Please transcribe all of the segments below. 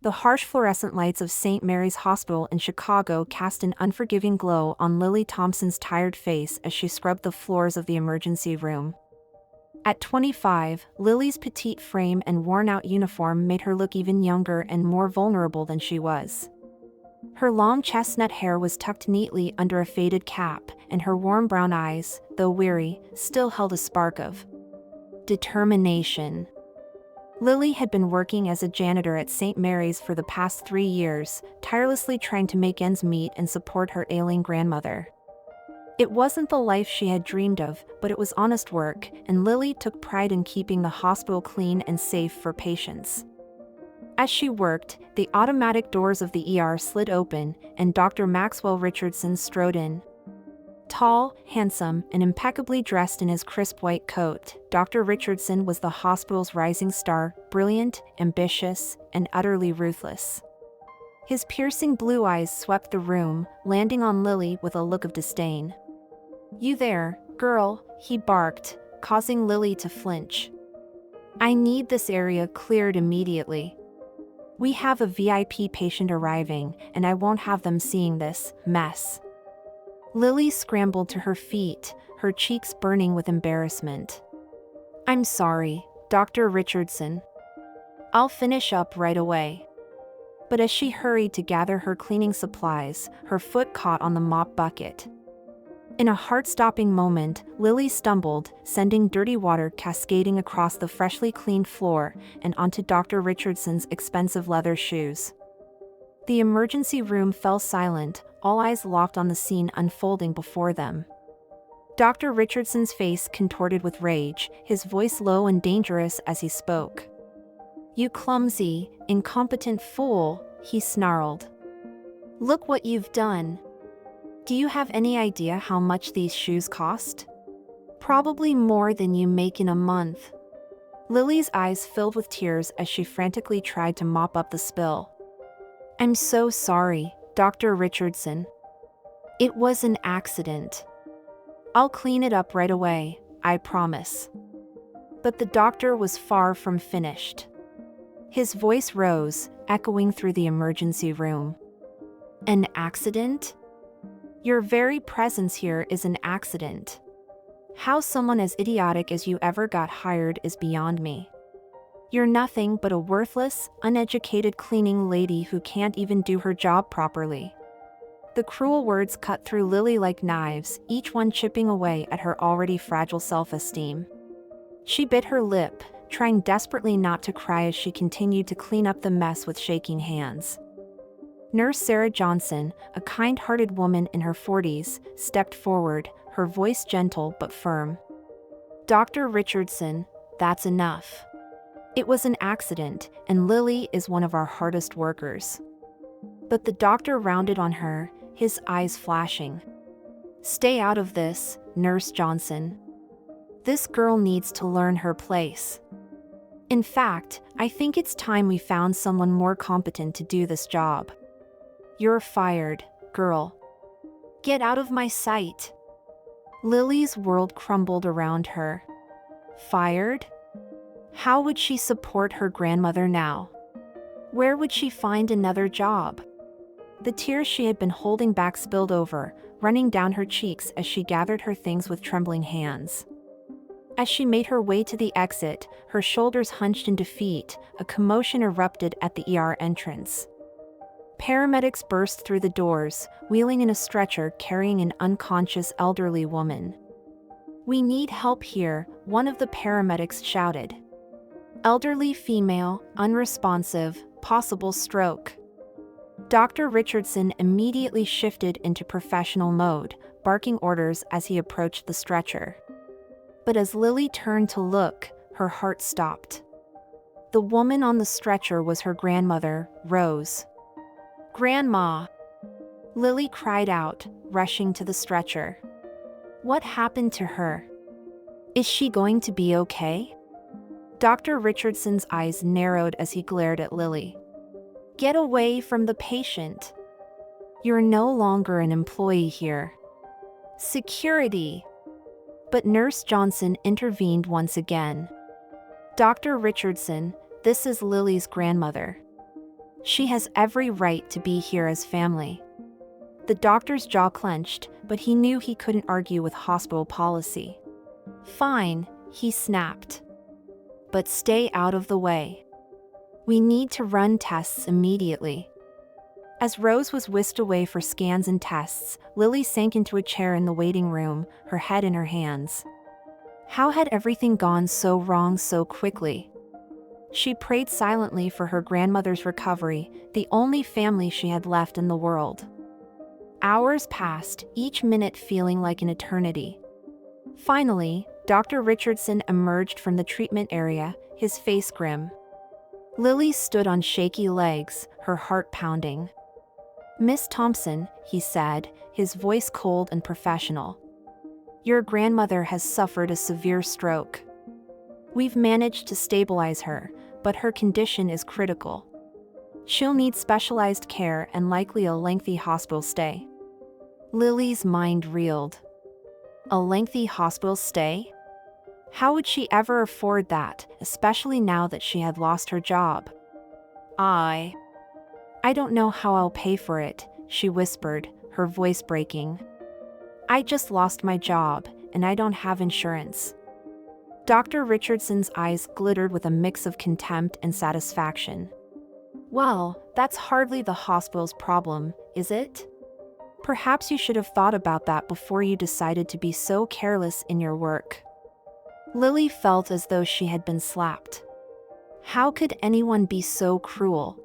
The harsh fluorescent lights of St. Mary's Hospital in Chicago cast an unforgiving glow on Lily Thompson's tired face as she scrubbed the floors of the emergency room. At 25, Lily's petite frame and worn-out uniform made her look even younger and more vulnerable than she was. Her long chestnut hair was tucked neatly under a faded cap, and her warm brown eyes, though weary, still held a spark of determination. Lily had been working as a janitor at St. Mary's for the past 3 years, tirelessly trying to make ends meet and support her ailing grandmother. It wasn't the life she had dreamed of, but it was honest work, and Lily took pride in keeping the hospital clean and safe for patients. As she worked, the automatic doors of the ER slid open, and Dr. Maxwell Richardson strode in. Tall, handsome, and impeccably dressed in his crisp white coat, Dr. Richardson was the hospital's rising star, brilliant, ambitious, and utterly ruthless. His piercing blue eyes swept the room, landing on Lily with a look of disdain. "You there, girl," he barked, causing Lily to flinch. "I need this area cleared immediately. We have a VIP patient arriving, and I won't have them seeing this mess." Lily scrambled to her feet, her cheeks burning with embarrassment. "I'm sorry, Dr. Richardson. I'll finish up right away." But as she hurried to gather her cleaning supplies, her foot caught on the mop bucket. In a heart-stopping moment, Lily stumbled, sending dirty water cascading across the freshly cleaned floor and onto Dr. Richardson's expensive leather shoes. The emergency room fell silent, all eyes locked on the scene unfolding before them. Dr. Richardson's face contorted with rage, his voice low and dangerous as he spoke. "You clumsy, incompetent fool," he snarled. "Look what you've done. Do you have any idea how much these shoes cost? Probably more than you make in a month." Lily's eyes filled with tears as she frantically tried to mop up the spill. "I'm so sorry, Dr. Richardson. It was an accident. I'll clean it up right away, I promise." But the doctor was far from finished. His voice rose, echoing through the emergency room. "An accident? Your very presence here is an accident. How someone as idiotic as you ever got hired is beyond me. You're nothing but a worthless, uneducated cleaning lady who can't even do her job properly." The cruel words cut through Lily like knives, each one chipping away at her already fragile self-esteem. She bit her lip, trying desperately not to cry as she continued to clean up the mess with shaking hands. Nurse Sarah Johnson, a kind-hearted woman in her 40s, stepped forward, her voice gentle but firm. "Dr. Richardson, that's enough. It was an accident, and Lily is one of our hardest workers." But the doctor rounded on her, his eyes flashing. "Stay out of this, Nurse Johnson. This girl needs to learn her place. In fact, I think it's time we found someone more competent to do this job. You're fired, girl. Get out of my sight." Lily's world crumbled around her. Fired? How would she support her grandmother now? Where would she find another job? The tears she had been holding back spilled over, running down her cheeks as she gathered her things with trembling hands. As she made her way to the exit, her shoulders hunched in defeat, a commotion erupted at the ER entrance. Paramedics burst through the doors, wheeling in a stretcher carrying an unconscious elderly woman. "We need help here," one of the paramedics shouted. "Elderly female, unresponsive, possible stroke." Dr. Richardson immediately shifted into professional mode, barking orders as he approached the stretcher. But as Lily turned to look, her heart stopped. The woman on the stretcher was her grandmother, Rose. "Grandma!" Lily cried out, rushing to the stretcher. "What happened to her? Is she going to be okay?" Dr. Richardson's eyes narrowed as he glared at Lily. "Get away from the patient. You're no longer an employee here. Security!" But Nurse Johnson intervened once again. "Dr. Richardson, this is Lily's grandmother. She has every right to be here as family. The doctor's jaw clenched, but he knew he couldn't argue with hospital policy. Fine, he snapped. But stay out of the way. We need to run tests immediately. As Rose was whisked away for scans and tests, Lily sank into a chair in the waiting room, her head in her hands. How had everything gone so wrong so quickly? She prayed silently for her grandmother's recovery, the only family she had left in the world. Hours passed, each minute feeling like an eternity. Finally, Dr. Richardson emerged from the treatment area, his face grim. Lily stood on shaky legs, her heart pounding. "Miss Thompson," he said, his voice cold and professional. "Your grandmother has suffered a severe stroke. We've managed to stabilize her, but her condition is critical. She'll need specialized care and likely a lengthy hospital stay." Lily's mind reeled. A lengthy hospital stay? How would she ever afford that, especially now that she had lost her job? I don't know how I'll pay for it," she whispered, her voice breaking. "I just lost my job, and I don't have insurance." Dr. Richardson's eyes glittered with a mix of contempt and satisfaction. "Well, that's hardly the hospital's problem, is it? Perhaps you should have thought about that before you decided to be so careless in your work." Lily felt as though she had been slapped. How could anyone be so cruel?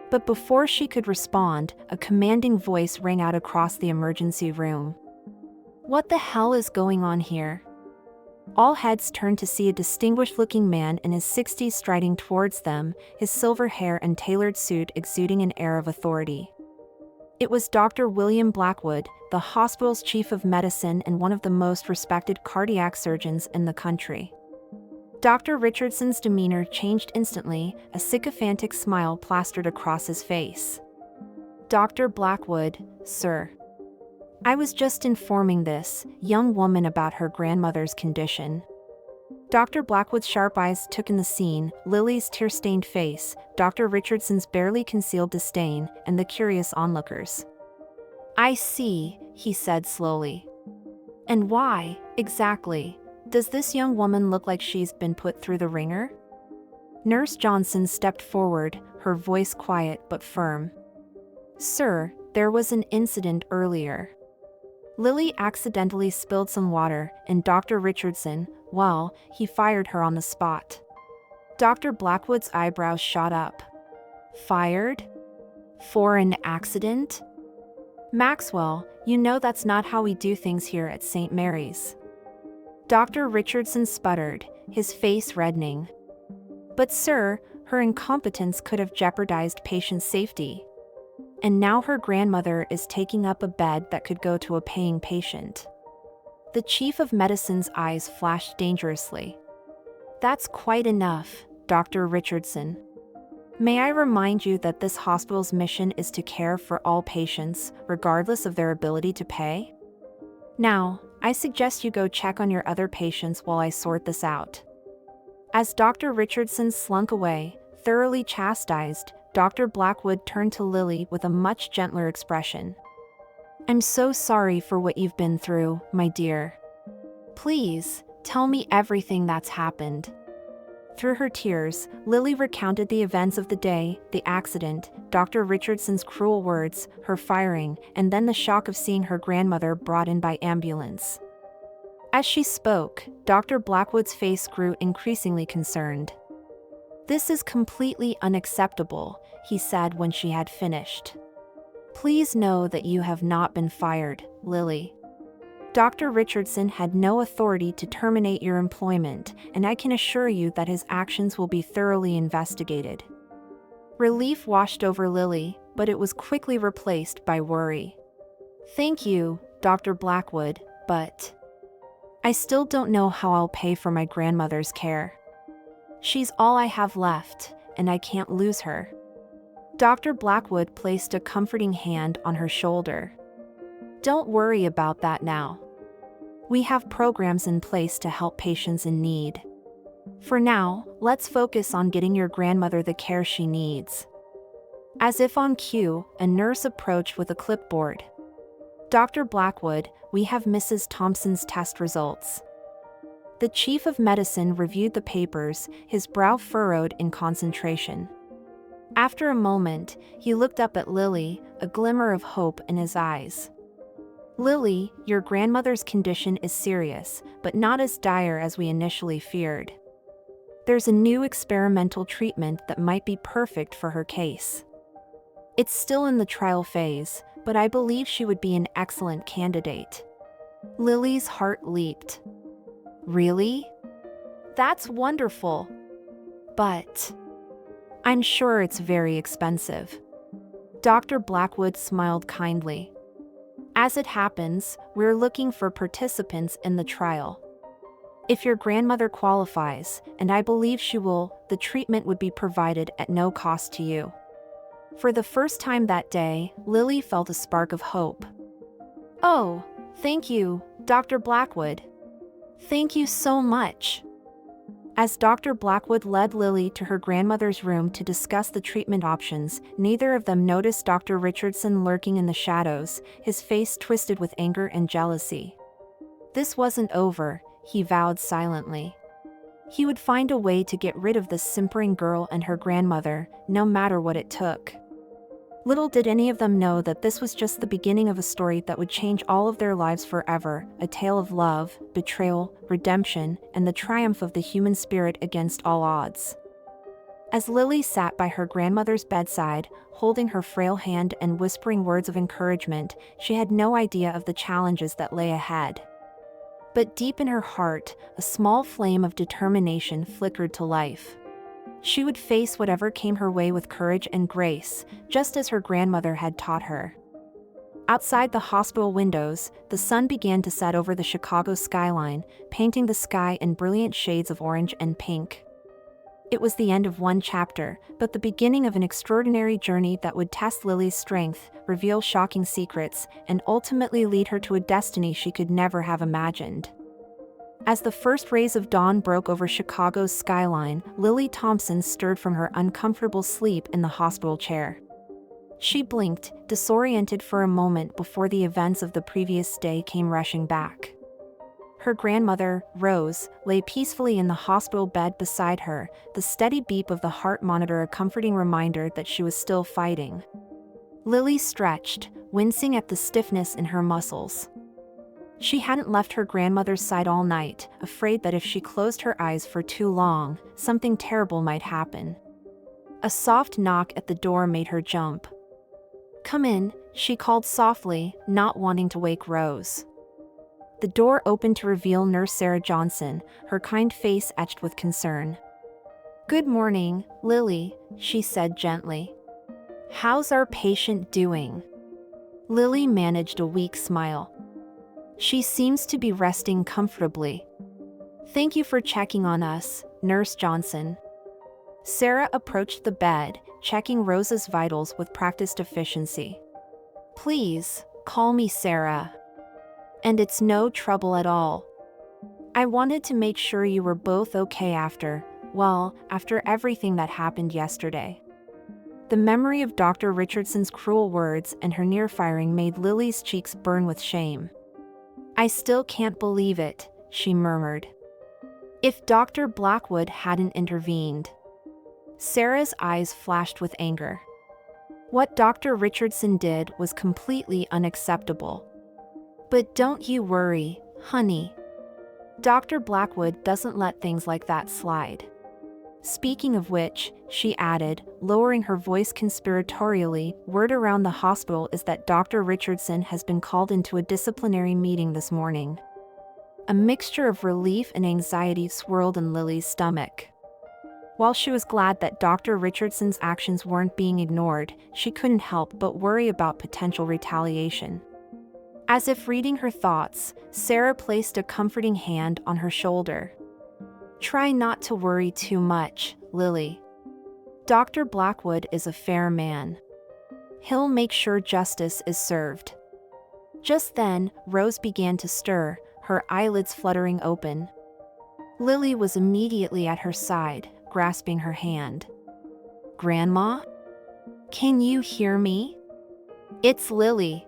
But before she could respond, a commanding voice rang out across the emergency room. "What the hell is going on here?" All heads turned to see a distinguished-looking man in his 60s striding towards them, his silver hair and tailored suit exuding an air of authority. It was Dr. William Blackwood, the hospital's chief of medicine and one of the most respected cardiac surgeons in the country. Dr. Richardson's demeanor changed instantly, a sycophantic smile plastered across his face. "Dr. Blackwood, sir. I was just informing this young woman about her grandmother's condition." Dr. Blackwood's sharp eyes took in the scene, Lily's tear-stained face, Dr. Richardson's barely concealed disdain, and the curious onlookers. "I see," he said slowly. "And why, exactly, does this young woman look like she's been put through the ringer?" Nurse Johnson stepped forward, her voice quiet but firm. "Sir, there was an incident earlier. Lily accidentally spilled some water, and Dr. Richardson, well, he fired her on the spot." Dr. Blackwood's eyebrows shot up. "Fired? For an accident? Maxwell, you know that's not how we do things here at St. Mary's." Dr. Richardson sputtered, his face reddening. "But sir, her incompetence could have jeopardized patient safety. And now her grandmother is taking up a bed that could go to a paying patient." The chief of medicine's eyes flashed dangerously. "That's quite enough, Dr. Richardson. May I remind you that this hospital's mission is to care for all patients, regardless of their ability to pay? Now, I suggest you go check on your other patients while I sort this out." As Dr. Richardson slunk away, thoroughly chastised, Dr. Blackwood turned to Lily with a much gentler expression. "I'm so sorry for what you've been through, my dear. Please, tell me everything that's happened." Through her tears, Lily recounted the events of the day, the accident, Dr. Richardson's cruel words, her firing, and then the shock of seeing her grandmother brought in by ambulance. As she spoke, Dr. Blackwood's face grew increasingly concerned. "This is completely unacceptable," he said when she had finished. "Please know that you have not been fired, Lily. Dr. Richardson had no authority to terminate your employment, and I can assure you that his actions will be thoroughly investigated." Relief washed over Lily, but it was quickly replaced by worry. "Thank you, Dr. Blackwood, but I still don't know how I'll pay for my grandmother's care. She's all I have left, and I can't lose her." Dr. Blackwood placed a comforting hand on her shoulder. "Don't worry about that now. We have programs in place to help patients in need. For now, let's focus on getting your grandmother the care she needs." As if on cue, a nurse approached with a clipboard. "Dr. Blackwood, we have Mrs. Thompson's test results." The chief of medicine reviewed the papers, his brow furrowed in concentration. After a moment, he looked up at Lily, a glimmer of hope in his eyes. "Lily, your grandmother's condition is serious, but not as dire as we initially feared. There's a new experimental treatment that might be perfect for her case. It's still in the trial phase, but I believe she would be an excellent candidate." Lily's heart leaped. "Really? That's wonderful. But I'm sure it's very expensive." Dr. Blackwood smiled kindly. "As it happens, we're looking for participants in the trial. If your grandmother qualifies, and I believe she will, the treatment would be provided at no cost to you." For the first time that day, Lily felt a spark of hope. "Oh, thank you, Dr. Blackwood. Thank you so much." As Dr. Blackwood led Lily to her grandmother's room to discuss the treatment options, neither of them noticed Dr. Richardson lurking in the shadows, his face twisted with anger and jealousy. This wasn't over, he vowed silently. He would find a way to get rid of this simpering girl and her grandmother, no matter what it took. Little did any of them know that this was just the beginning of a story that would change all of their lives forever, a tale of love, betrayal, redemption, and the triumph of the human spirit against all odds. As Lily sat by her grandmother's bedside, holding her frail hand and whispering words of encouragement, she had no idea of the challenges that lay ahead. But deep in her heart, a small flame of determination flickered to life. She would face whatever came her way with courage and grace, just as her grandmother had taught her. Outside the hospital windows, the sun began to set over the Chicago skyline, painting the sky in brilliant shades of orange and pink. It was the end of one chapter, but the beginning of an extraordinary journey that would test Lily's strength, reveal shocking secrets, and ultimately lead her to a destiny she could never have imagined. As the first rays of dawn broke over Chicago's skyline, Lily Thompson stirred from her uncomfortable sleep in the hospital chair. She blinked, disoriented for a moment before the events of the previous day came rushing back. Her grandmother, Rose, lay peacefully in the hospital bed beside her, the steady beep of the heart monitor a comforting reminder that she was still fighting. Lily stretched, wincing at the stiffness in her muscles. She hadn't left her grandmother's side all night, afraid that if she closed her eyes for too long, something terrible might happen. A soft knock at the door made her jump. "Come in," she called softly, not wanting to wake Rose. The door opened to reveal Nurse Sarah Johnson, her kind face etched with concern. "Good morning, Lily," she said gently. "How's our patient doing?" Lily managed a weak smile. "She seems to be resting comfortably. Thank you for checking on us, Nurse Johnson." Sarah approached the bed, checking Rose's vitals with practiced efficiency. "Please, call me Sarah. And it's no trouble at all. I wanted to make sure you were both okay after everything that happened yesterday." The memory of Dr. Richardson's cruel words and her near-firing made Lily's cheeks burn with shame. "I still can't believe it," she murmured. "If Dr. Blackwood hadn't intervened." Sarah's eyes flashed with anger. What Dr. Richardson did was completely unacceptable. "But don't you worry, honey. Dr. Blackwood doesn't let things like that slide. Speaking of which," she added, lowering her voice conspiratorially, "word around the hospital is that Dr. Richardson has been called into a disciplinary meeting this morning." A mixture of relief and anxiety swirled in Lily's stomach. While she was glad that Dr. Richardson's actions weren't being ignored, she couldn't help but worry about potential retaliation. As if reading her thoughts, Sarah placed a comforting hand on her shoulder. "Try not to worry too much, Lily. Dr. Blackwood is a fair man. He'll make sure justice is served." Just then, Rose began to stir, her eyelids fluttering open. Lily was immediately at her side, grasping her hand. "Grandma?" Can you hear me? It's Lily.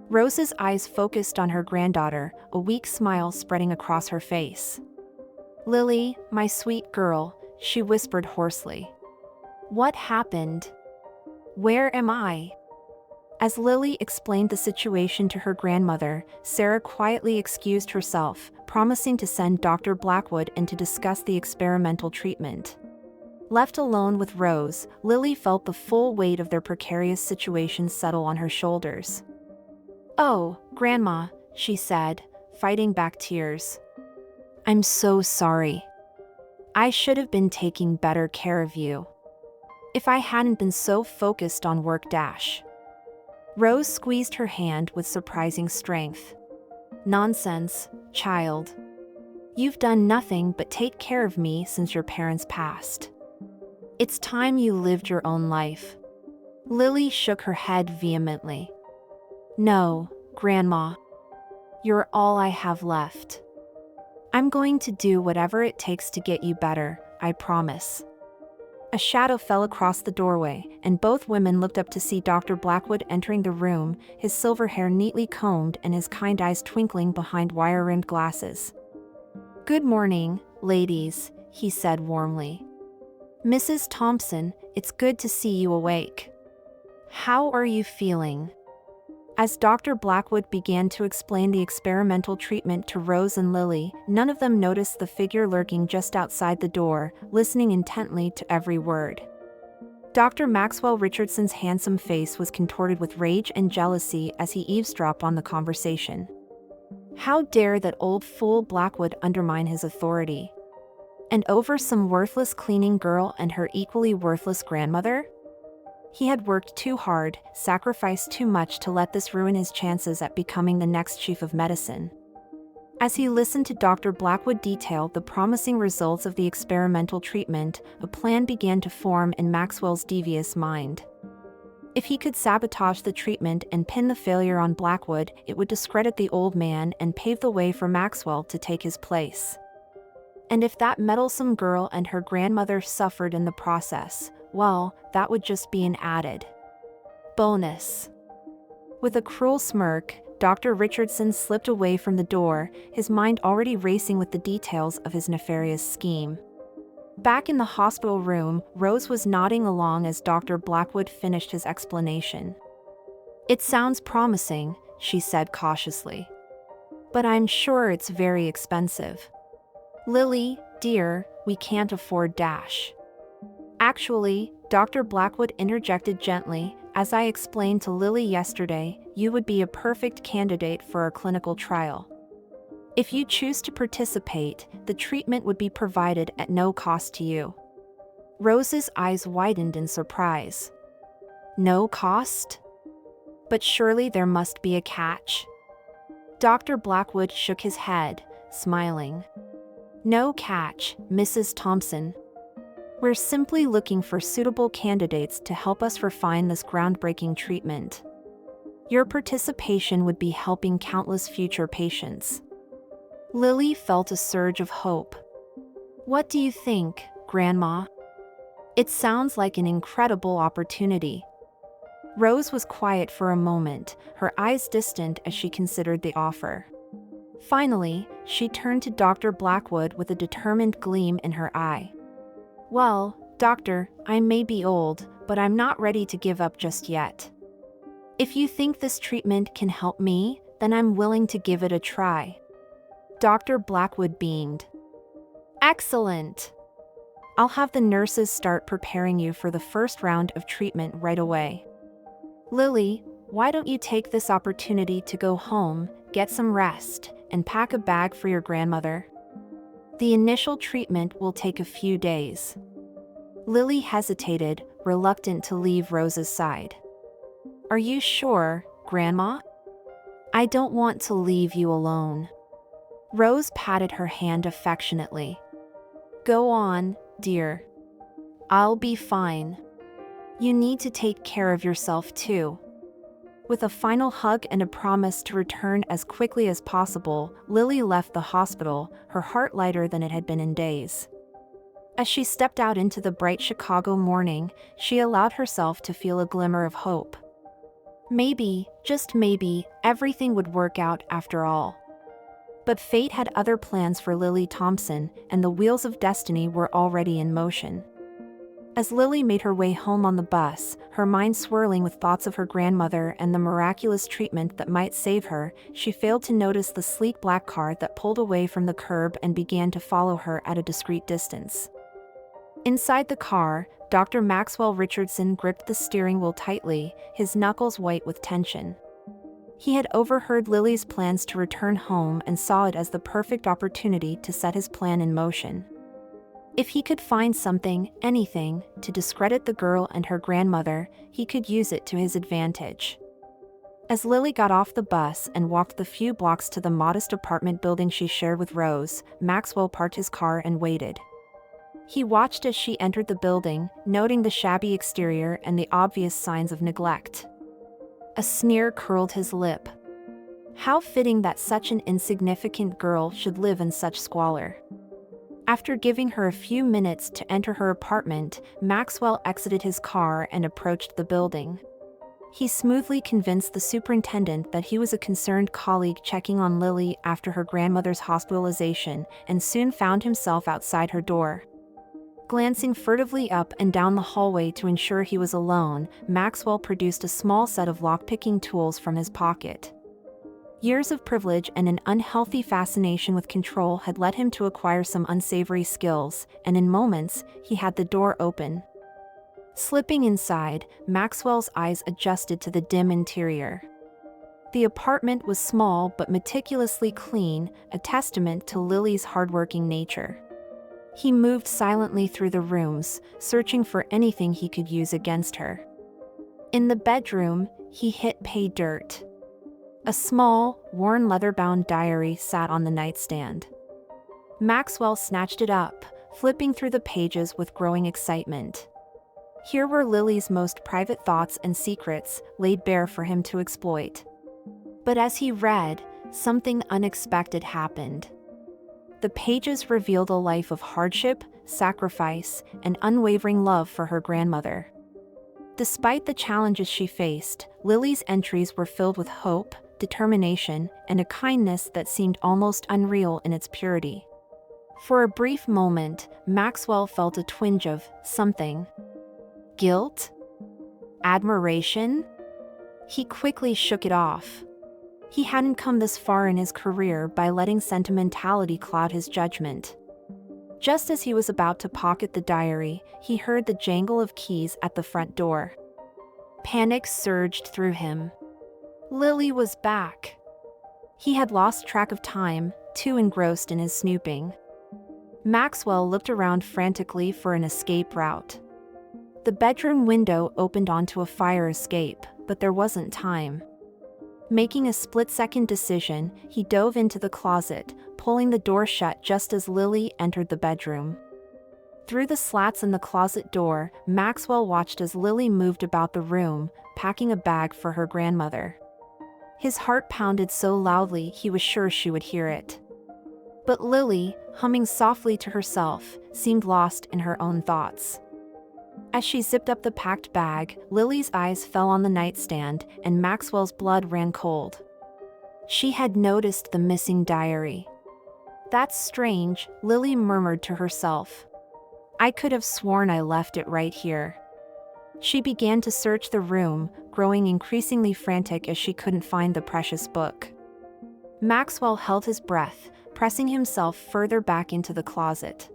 Rose's eyes focused on her granddaughter, a weak smile spreading across her face. Lily, my sweet girl, she whispered hoarsely. What happened? Where am I? As Lily explained the situation to her grandmother, Sarah quietly excused herself, promising to send Dr. Blackwood in to discuss the experimental treatment. Left alone with Rose, Lily felt the full weight of their precarious situation settle on her shoulders. Oh, Grandma, she said, fighting back tears. I'm so sorry. I should have been taking better care of you. If I hadn't been so focused on work dash. Rose squeezed her hand with surprising strength. Nonsense, child. You've done nothing but take care of me since your parents passed. It's time you lived your own life. Lily shook her head vehemently. No, Grandma. You're all I have left. I'm going to do whatever it takes to get you better, I promise. A shadow fell across the doorway, and both women looked up to see Dr. Blackwood entering the room, his silver hair neatly combed and his kind eyes twinkling behind wire-rimmed glasses. Good morning, ladies, he said warmly. Mrs. Thompson, it's good to see you awake. How are you feeling? As Dr. Blackwood began to explain the experimental treatment to Rose and Lily, none of them noticed the figure lurking just outside the door, listening intently to every word. Dr. Maxwell Richardson's handsome face was contorted with rage and jealousy as he eavesdropped on the conversation. How dare that old fool Blackwood undermine his authority? And over some worthless cleaning girl and her equally worthless grandmother? He had worked too hard, sacrificed too much to let this ruin his chances at becoming the next chief of medicine. As he listened to Dr. Blackwood detail the promising results of the experimental treatment, a plan began to form in Maxwell's devious mind. If he could sabotage the treatment and pin the failure on Blackwood, it would discredit the old man and pave the way for Maxwell to take his place. And if that meddlesome girl and her grandmother suffered in the process, well, that would just be an added bonus. With a cruel smirk, Dr. Richardson slipped away from the door, his mind already racing with the details of his nefarious scheme. Back in the hospital room, Rose was nodding along as Dr. Blackwood finished his explanation. It sounds promising, she said cautiously. But I'm sure it's very expensive. Lily, dear, we can't afford dash. Actually, Dr. Blackwood interjected gently, as I explained to Lily yesterday, you would be a perfect candidate for our clinical trial. If you choose to participate, the treatment would be provided at no cost to you. Rose's eyes widened in surprise. No cost? But surely there must be a catch. Dr. Blackwood shook his head, smiling. No catch, Mrs. Thompson. We're simply looking for suitable candidates to help us refine this groundbreaking treatment. Your participation would be helping countless future patients. Lily felt a surge of hope. What do you think, Grandma? It sounds like an incredible opportunity. Rose was quiet for a moment, her eyes distant as she considered the offer. Finally, she turned to Dr. Blackwood with a determined gleam in her eye. Well, Doctor, I may be old, but I'm not ready to give up just yet. If you think this treatment can help me, then I'm willing to give it a try. Dr. Blackwood beamed. Excellent! I'll have the nurses start preparing you for the first round of treatment right away. Lily, why don't you take this opportunity to go home, get some rest, and pack a bag for your grandmother? The initial treatment will take a few days. Lily hesitated, reluctant to leave Rose's side. Are you sure, Grandma? I don't want to leave you alone. Rose patted her hand affectionately. Go on, dear. I'll be fine. You need to take care of yourself too. With a final hug and a promise to return as quickly as possible, Lily left the hospital, her heart lighter than it had been in days. As she stepped out into the bright Chicago morning, she allowed herself to feel a glimmer of hope. Maybe, just maybe, everything would work out after all. But fate had other plans for Lily Thompson, and the wheels of destiny were already in motion. As Lily made her way home on the bus, her mind swirling with thoughts of her grandmother and the miraculous treatment that might save her, she failed to notice the sleek black car that pulled away from the curb and began to follow her at a discreet distance. Inside the car, Dr. Maxwell Richardson gripped the steering wheel tightly, his knuckles white with tension. He had overheard Lily's plans to return home and saw it as the perfect opportunity to set his plan in motion. If he could find something, anything, to discredit the girl and her grandmother, he could use it to his advantage. As Lily got off the bus and walked the few blocks to the modest apartment building she shared with Rose, Maxwell parked his car and waited. He watched as she entered the building, noting the shabby exterior and the obvious signs of neglect. A sneer curled his lip. How fitting that such an insignificant girl should live in such squalor. After giving her a few minutes to enter her apartment, Maxwell exited his car and approached the building. He smoothly convinced the superintendent that he was a concerned colleague checking on Lily after her grandmother's hospitalization, and soon found himself outside her door. Glancing furtively up and down the hallway to ensure he was alone, Maxwell produced a small set of lockpicking tools from his pocket. Years of privilege and an unhealthy fascination with control had led him to acquire some unsavory skills, and in moments, he had the door open. Slipping inside, Maxwell's eyes adjusted to the dim interior. The apartment was small but meticulously clean, a testament to Lily's hardworking nature. He moved silently through the rooms, searching for anything he could use against her. In the bedroom, he hit pay dirt. A small, worn leather-bound diary sat on the nightstand. Maxwell snatched it up, flipping through the pages with growing excitement. Here were Lily's most private thoughts and secrets, laid bare for him to exploit. But as he read, something unexpected happened. The pages revealed a life of hardship, sacrifice, and unwavering love for her grandmother. Despite the challenges she faced, Lily's entries were filled with hope, determination, and a kindness that seemed almost unreal in its purity. For a brief moment, Maxwell felt a twinge of something. Guilt? Admiration? He quickly shook it off. He hadn't come this far in his career by letting sentimentality cloud his judgment. Just as he was about to pocket the diary, he heard the jangle of keys at the front door. Panic surged through him. Lily was back. He had lost track of time, too engrossed in his snooping. Maxwell looked around frantically for an escape route. The bedroom window opened onto a fire escape, but there wasn't time. Making a split-second decision, he dove into the closet, pulling the door shut just as Lily entered the bedroom. Through the slats in the closet door, Maxwell watched as Lily moved about the room, packing a bag for her grandmother. His heart pounded so loudly he was sure she would hear it. But Lily, humming softly to herself, seemed lost in her own thoughts. As she zipped up the packed bag, Lily's eyes fell on the nightstand, and Maxwell's blood ran cold. She had noticed the missing diary. "That's strange," Lily murmured to herself. "I could have sworn I left it right here." She began to search the room, growing increasingly frantic as she couldn't find the precious book. Maxwell held his breath, pressing himself further back into the closet.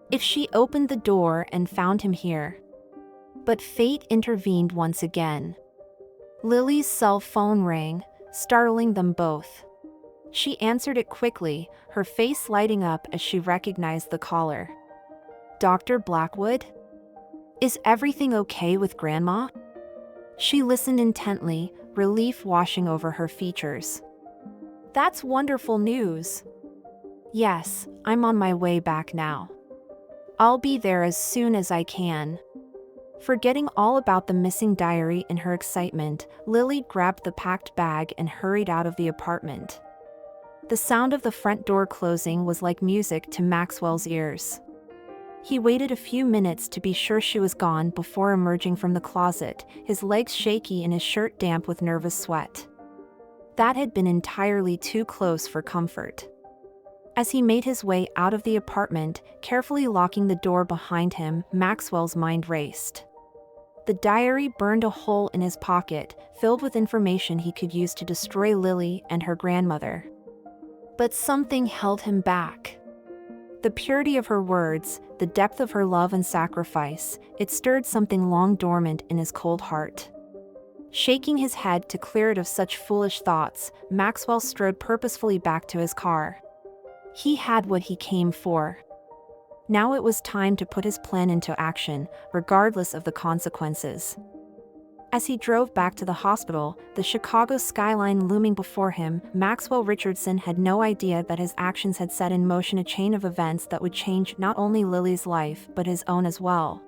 If she opened the door and found him here? But fate intervened once again. Lily's cell phone rang, startling them both. She answered it quickly, her face lighting up as she recognized the caller. "Dr. Blackwood? Is everything okay with Grandma?" She listened intently, relief washing over her features. "That's wonderful news." "Yes, I'm on my way back now. I'll be there as soon as I can." Forgetting all about the missing diary in her excitement, Lily grabbed the packed bag and hurried out of the apartment. The sound of the front door closing was like music to Maxwell's ears. He waited a few minutes to be sure she was gone before emerging from the closet, his legs shaky and his shirt damp with nervous sweat. That had been entirely too close for comfort. As he made his way out of the apartment, carefully locking the door behind him, Maxwell's mind raced. The diary burned a hole in his pocket, filled with information he could use to destroy Lily and her grandmother. But something held him back. The purity of her words, the depth of her love and sacrifice, it stirred something long dormant in his cold heart. Shaking his head to clear it of such foolish thoughts, Maxwell strode purposefully back to his car. He had what he came for. Now it was time to put his plan into action, regardless of the consequences. As he drove back to the hospital, the Chicago skyline looming before him, Maxwell Richardson had no idea that his actions had set in motion a chain of events that would change not only Lily's life but his own as well.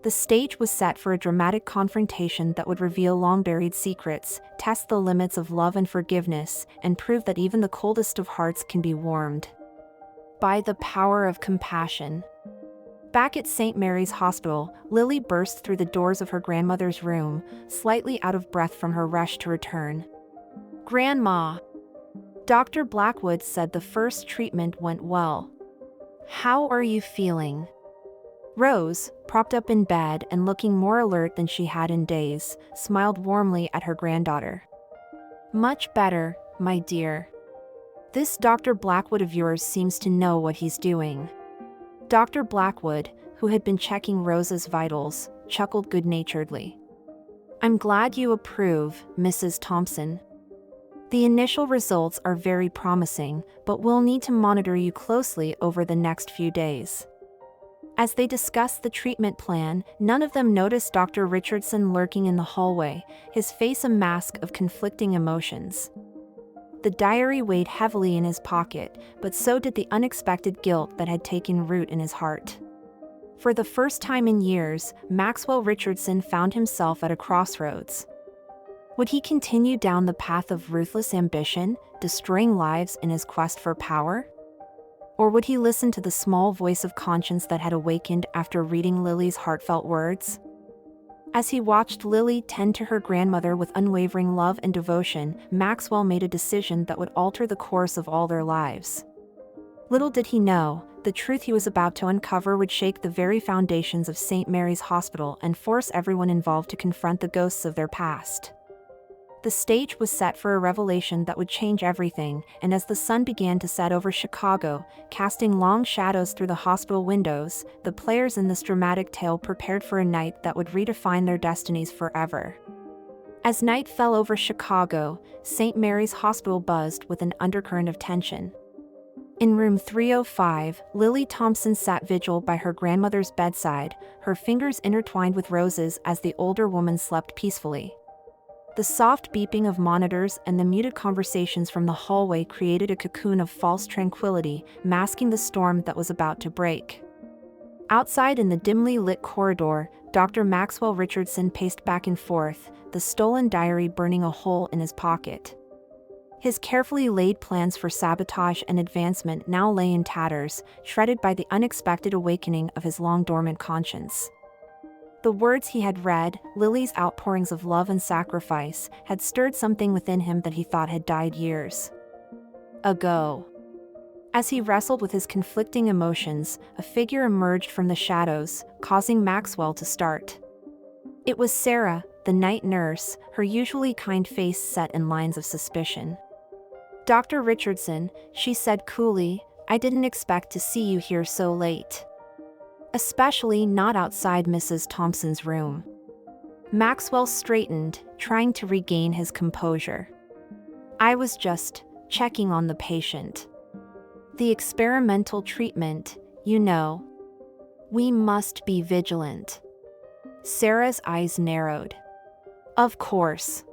The stage was set for a dramatic confrontation that would reveal long-buried secrets, test the limits of love and forgiveness, and prove that even the coldest of hearts can be warmed by the power of compassion. Back at St. Mary's Hospital, Lily burst through the doors of her grandmother's room, slightly out of breath from her rush to return. "Grandma," Dr. Blackwood said the first treatment went well. "How are you feeling?" Rose, propped up in bed and looking more alert than she had in days, smiled warmly at her granddaughter. "Much better, my dear. This Dr. Blackwood of yours seems to know what he's doing." Dr. Blackwood, who had been checking Rose's vitals, chuckled good-naturedly. "I'm glad you approve, Mrs. Thompson. The initial results are very promising, but we'll need to monitor you closely over the next few days." As they discussed the treatment plan, none of them noticed Dr. Richardson lurking in the hallway, his face a mask of conflicting emotions. The diary weighed heavily in his pocket, but so did the unexpected guilt that had taken root in his heart. For the first time in years, Maxwell Richardson found himself at a crossroads. Would he continue down the path of ruthless ambition, destroying lives in his quest for power? Or would he listen to the small voice of conscience that had awakened after reading Lily's heartfelt words? As he watched Lily tend to her grandmother with unwavering love and devotion, Maxwell made a decision that would alter the course of all their lives. Little did he know, the truth he was about to uncover would shake the very foundations of St. Mary's Hospital and force everyone involved to confront the ghosts of their past. The stage was set for a revelation that would change everything, and as the sun began to set over Chicago, casting long shadows through the hospital windows, the players in this dramatic tale prepared for a night that would redefine their destinies forever. As night fell over Chicago, St. Mary's Hospital buzzed with an undercurrent of tension. In room 305, Lily Thompson sat vigil by her grandmother's bedside, her fingers intertwined with Rose's as the older woman slept peacefully. The soft beeping of monitors and the muted conversations from the hallway created a cocoon of false tranquility, masking the storm that was about to break. Outside in the dimly lit corridor, Dr. Maxwell Richardson paced back and forth, the stolen diary burning a hole in his pocket. His carefully laid plans for sabotage and advancement now lay in tatters, shredded by the unexpected awakening of his long-dormant conscience. The words he had read, Lily's outpourings of love and sacrifice, had stirred something within him that he thought had died years ago. As he wrestled with his conflicting emotions, a figure emerged from the shadows, causing Maxwell to start. It was Sarah, the night nurse, her usually kind face set in lines of suspicion. "Dr. Richardson," she said coolly, "I didn't expect to see you here so late. Especially not outside Mrs. Thompson's room." Maxwell straightened, trying to regain his composure. "I was just checking on the patient. The experimental treatment, you know. We must be vigilant." Sarah's eyes narrowed. "Of course.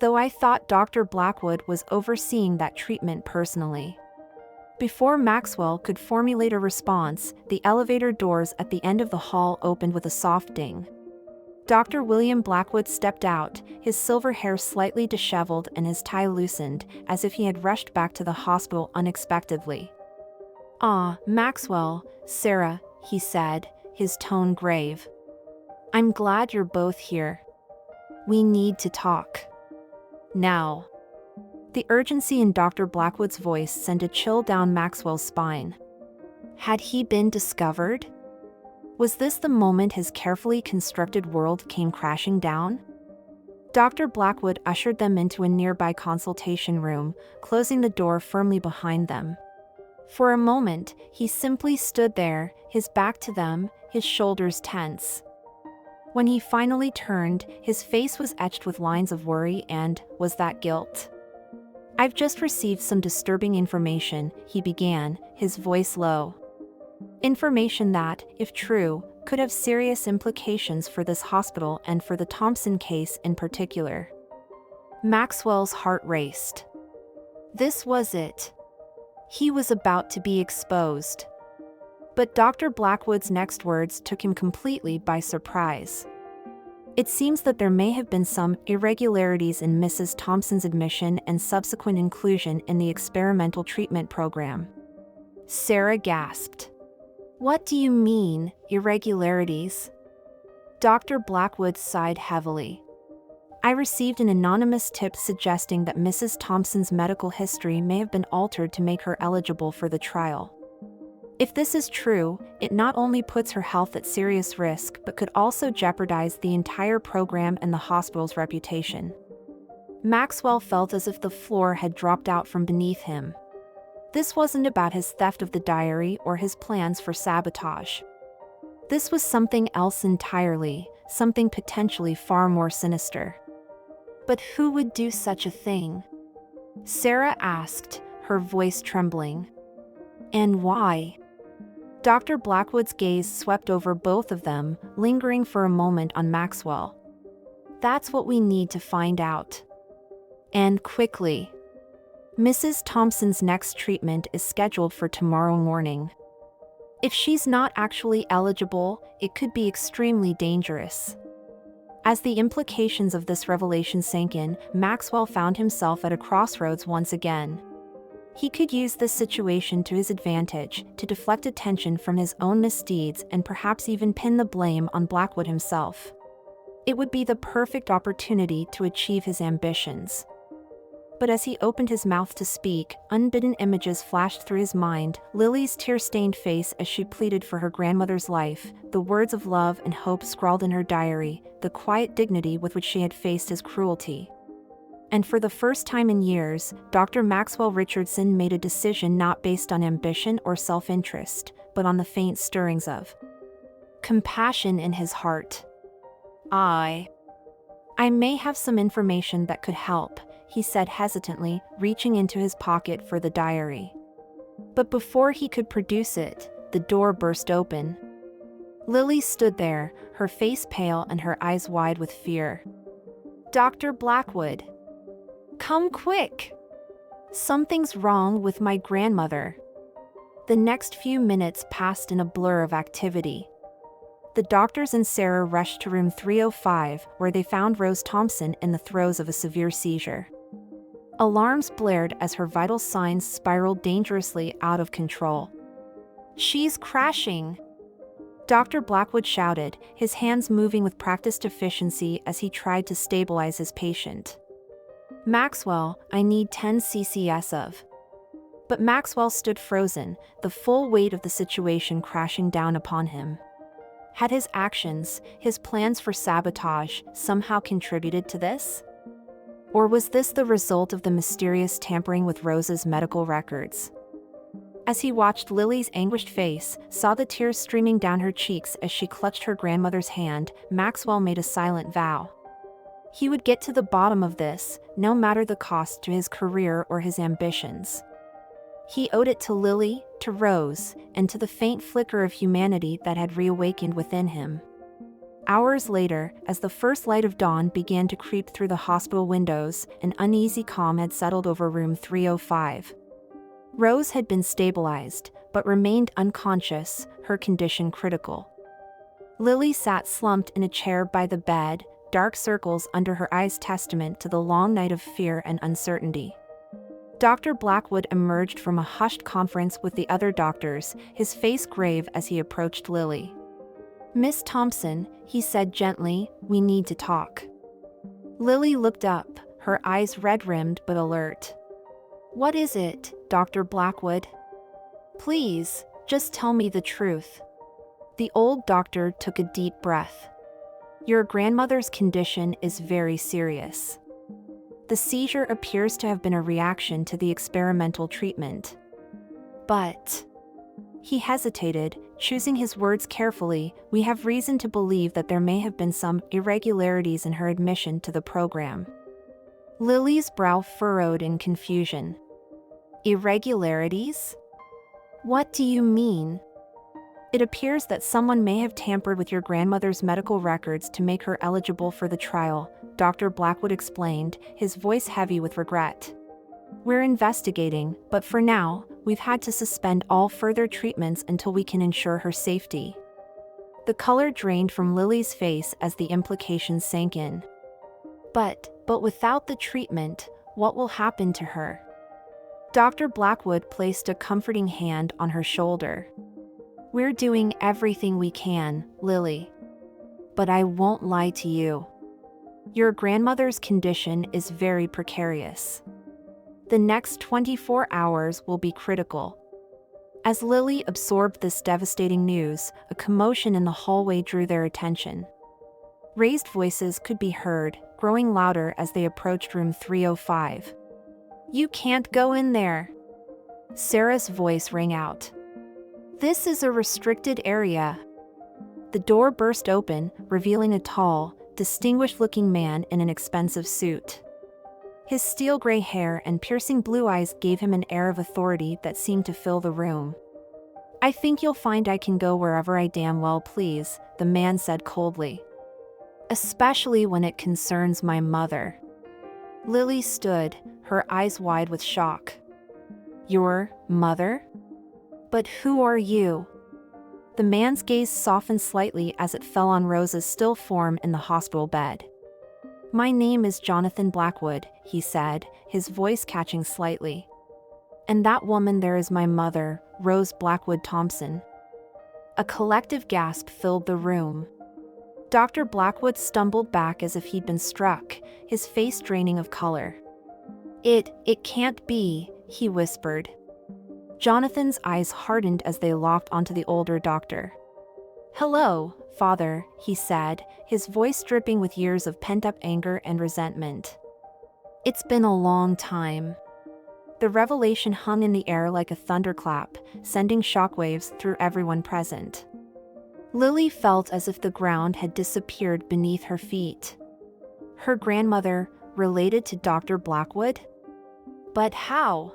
Though I thought Dr. Blackwood was overseeing that treatment personally." Before Maxwell could formulate a response, the elevator doors at the end of the hall opened with a soft ding. Dr. William Blackwood stepped out, his silver hair slightly disheveled and his tie loosened, as if he had rushed back to the hospital unexpectedly. "Ah, Maxwell, Sarah," he said, his tone grave. "I'm glad you're both here. We need to talk. Now." The urgency in Dr. Blackwood's voice sent a chill down Maxwell's spine. Had he been discovered? Was this the moment his carefully constructed world came crashing down? Dr. Blackwood ushered them into a nearby consultation room, closing the door firmly behind them. For a moment, he simply stood there, his back to them, his shoulders tense. When he finally turned, his face was etched with lines of worry and, was that guilt? "I've just received some disturbing information," he began, his voice low. Information that, if true, could have serious implications for this hospital and for the Thompson case in particular. Maxwell's heart raced. This was it. He was about to be exposed. But Dr. Blackwood's next words took him completely by surprise. "It seems that there may have been some irregularities in Mrs. Thompson's admission and subsequent inclusion in the experimental treatment program." Sarah gasped. "What do you mean, irregularities?" Dr. Blackwood sighed heavily. "I received an anonymous tip suggesting that Mrs. Thompson's medical history may have been altered to make her eligible for the trial. If this is true, it not only puts her health at serious risk but could also jeopardize the entire program and the hospital's reputation." Maxwell felt as if the floor had dropped out from beneath him. This wasn't about his theft of the diary or his plans for sabotage. This was something else entirely, something potentially far more sinister. But who would do such a thing? Sarah asked, her voice trembling. And why? Dr. Blackwood's gaze swept over both of them, lingering for a moment on Maxwell. "That's what we need to find out. And quickly. Mrs. Thompson's next treatment is scheduled for tomorrow morning. If she's not actually eligible, it could be extremely dangerous." As the implications of this revelation sank in, Maxwell found himself at a crossroads once again. He could use this situation to his advantage, to deflect attention from his own misdeeds and perhaps even pin the blame on Blackwood himself. It would be the perfect opportunity to achieve his ambitions. But as he opened his mouth to speak, unbidden images flashed through his mind: Lily's tear-stained face as she pleaded for her grandmother's life, the words of love and hope scrawled in her diary, the quiet dignity with which she had faced his cruelty. And for the first time in years, Dr. Maxwell Richardson made a decision not based on ambition or self-interest, but on the faint stirrings of compassion in his heart. I may have some information that could help," he said hesitantly, reaching into his pocket for the diary. But before he could produce it, the door burst open. Lily stood there, her face pale and her eyes wide with fear. "Dr. Blackwood! Come quick! Something's wrong with my grandmother." The next few minutes passed in a blur of activity. The doctors and Sarah rushed to room 305, where they found Rose Thompson in the throes of a severe seizure. Alarms blared as her vital signs spiraled dangerously out of control. "She's crashing!" Dr. Blackwood shouted, his hands moving with practiced efficiency as he tried to stabilize his patient. "Maxwell, I need 10 cc's of." But Maxwell stood frozen, the full weight of the situation crashing down upon him. Had his actions, his plans for sabotage, somehow contributed to this? Or was this the result of the mysterious tampering with Rose's medical records? As he watched Lily's anguished face, saw the tears streaming down her cheeks as she clutched her grandmother's hand, Maxwell made a silent vow. He would get to the bottom of this, no matter the cost to his career or his ambitions. He owed it to Lily, to Rose, and to the faint flicker of humanity that had reawakened within him. Hours later, as the first light of dawn began to creep through the hospital windows, an uneasy calm had settled over room 305. Rose had been stabilized, but remained unconscious, her condition critical. Lily sat slumped in a chair by the bed, dark circles under her eyes testament to the long night of fear and uncertainty. Dr. Blackwood emerged from a hushed conference with the other doctors, his face grave as he approached Lily. "Miss Thompson," he said gently, "we need to talk." Lily looked up, her eyes red-rimmed but alert. "What is it, Dr. Blackwood?" "Please, just tell me the truth." The old doctor took a deep breath. "Your grandmother's condition is very serious. The seizure appears to have been a reaction to the experimental treatment. But," he hesitated, choosing his words carefully, "we have reason to believe that there may have been some irregularities in her admission to the program." Lily's brow furrowed in confusion. "Irregularities? What do you mean?" "It appears that someone may have tampered with your grandmother's medical records to make her eligible for the trial," Dr. Blackwood explained, his voice heavy with regret. "We're investigating, but for now, we've had to suspend all further treatments until we can ensure her safety." The color drained from Lily's face as the implications sank in. But without the treatment, what will happen to her?" Dr. Blackwood placed a comforting hand on her shoulder. "We're doing everything we can, Lily. But I won't lie to you. Your grandmother's condition is very precarious. The next 24 hours will be critical." As Lily absorbed this devastating news, a commotion in the hallway drew their attention. Raised voices could be heard, growing louder as they approached room 305. "You can't go in there!" Sarah's voice rang out. "This is a restricted area." The door burst open, revealing a tall, distinguished-looking man in an expensive suit. His steel gray hair and piercing blue eyes gave him an air of authority that seemed to fill the room. "I think you'll find I can go wherever I damn well please," the man said coldly. "Especially when it concerns my mother." Lily stood, her eyes wide with shock. "Your mother? But who are you?" The man's gaze softened slightly as it fell on Rose's still form in the hospital bed. "My name is Jonathan Blackwood," he said, his voice catching slightly. "And that woman there is my mother, Rose Blackwood Thompson." A collective gasp filled the room. Dr. Blackwood stumbled back as if he'd been struck, his face draining of color. It can't be," he whispered. Jonathan's eyes hardened as they locked onto the older doctor. "Hello, Father," he said, his voice dripping with years of pent-up anger and resentment. "It's been a long time." The revelation hung in the air like a thunderclap, sending shockwaves through everyone present. Lily felt as if the ground had disappeared beneath her feet. Her grandmother, related to Dr. Blackwood? But how?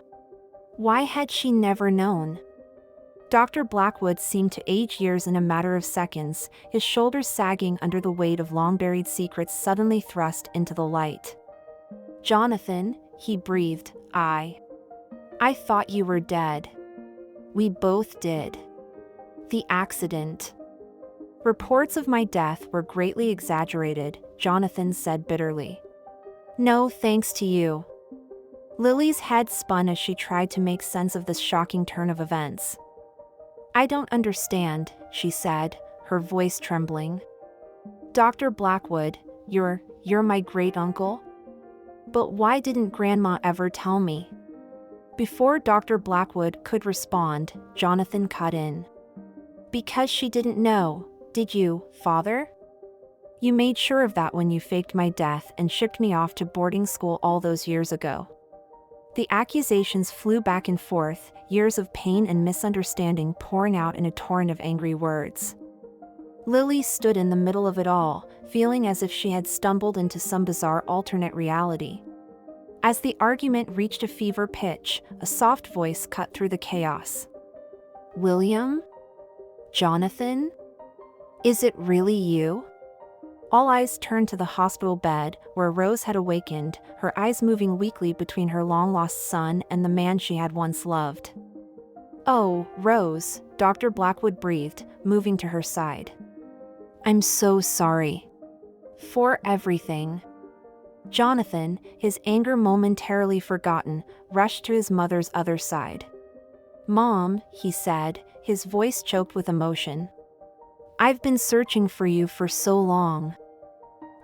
Why had she never known? Dr. Blackwood seemed to age years in a matter of seconds, his shoulders sagging under the weight of long-buried secrets suddenly thrust into the light. "Jonathan," he breathed, I thought you were dead." "We both did." "The accident." "Reports of my death were greatly exaggerated," Jonathan said bitterly. "No thanks to you." Lily's head spun as she tried to make sense of this shocking turn of events. "I don't understand," she said, her voice trembling. "Dr. Blackwood, you're my great-uncle? But why didn't Grandma ever tell me?" Before Dr. Blackwood could respond, Jonathan cut in. "Because she didn't know, did you, Father? You made sure of that when you faked my death and shipped me off to boarding school all those years ago." The accusations flew back and forth, years of pain and misunderstanding pouring out in a torrent of angry words. Lily stood in the middle of it all, feeling as if she had stumbled into some bizarre alternate reality. As the argument reached a fever pitch, a soft voice cut through the chaos. "William? Jonathan? Is it really you?" All eyes turned to the hospital bed, where Rose had awakened, her eyes moving weakly between her long-lost son and the man she had once loved. "Oh, Rose," Dr. Blackwood breathed, moving to her side. "I'm so sorry. For everything." Jonathan, his anger momentarily forgotten, rushed to his mother's other side. "Mom," he said, his voice choked with emotion. "I've been searching for you for so long."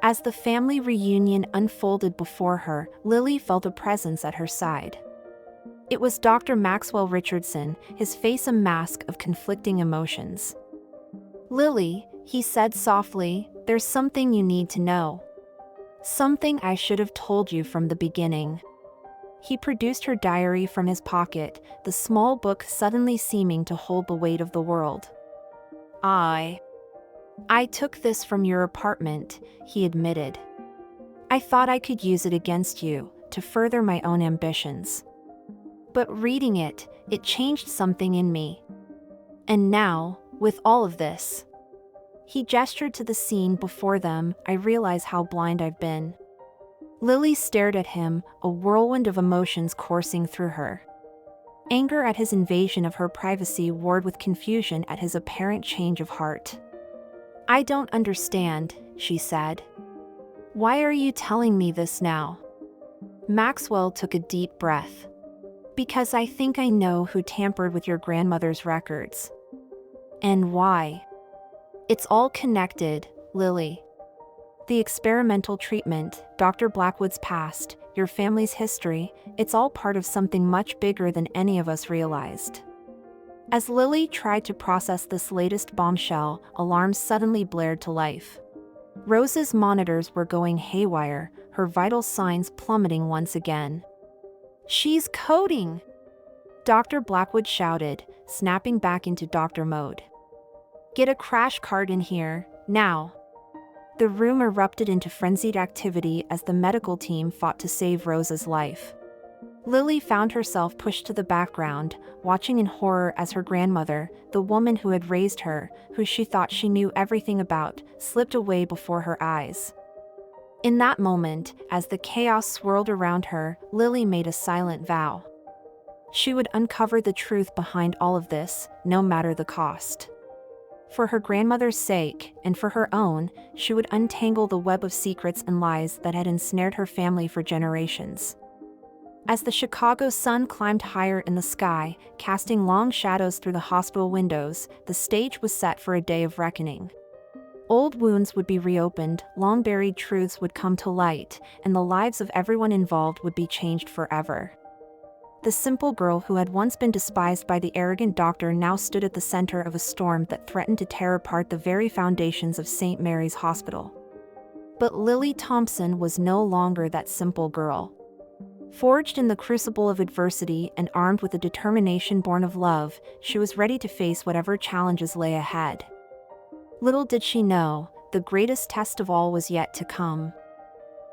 As the family reunion unfolded before her, Lily felt a presence at her side. It was Dr. Maxwell Richardson, his face a mask of conflicting emotions. "Lily," he said softly, "there's something you need to know. Something I should have told you from the beginning." He produced her diary from his pocket, the small book suddenly seeming to hold the weight of the world. I took this from your apartment," he admitted. "I thought I could use it against you, to further my own ambitions. But reading it, it changed something in me. And now, with all of this," he gestured to the scene before them, "I realize how blind I've been." Lily stared at him, a whirlwind of emotions coursing through her. Anger at his invasion of her privacy warred with confusion at his apparent change of heart. "I don't understand," she said. "Why are you telling me this now?" Maxwell took a deep breath. "Because I think I know who tampered with your grandmother's records." "And why?" "It's all connected, Lily. The experimental treatment, Dr. Blackwood's past, your family's history, it's all part of something much bigger than any of us realized." As Lily tried to process this latest bombshell, alarms suddenly blared to life. Rose's monitors were going haywire, her vital signs plummeting once again. "She's coding!" Dr. Blackwood shouted, snapping back into doctor mode. "Get a crash cart in here, now!" The room erupted into frenzied activity as the medical team fought to save Rose's life. Lily found herself pushed to the background, watching in horror as her grandmother, the woman who had raised her, who she thought she knew everything about, slipped away before her eyes. In that moment, as the chaos swirled around her, Lily made a silent vow. She would uncover the truth behind all of this, no matter the cost. For her grandmother's sake, and for her own, she would untangle the web of secrets and lies that had ensnared her family for generations. As the Chicago sun climbed higher in the sky, casting long shadows through the hospital windows, the stage was set for a day of reckoning. Old wounds would be reopened, long-buried truths would come to light, and the lives of everyone involved would be changed forever. The simple girl who had once been despised by the arrogant doctor now stood at the center of a storm that threatened to tear apart the very foundations of St. Mary's Hospital. But Lily Thompson was no longer that simple girl. Forged in the crucible of adversity and armed with a determination born of love, she was ready to face whatever challenges lay ahead. Little did she know, the greatest test of all was yet to come.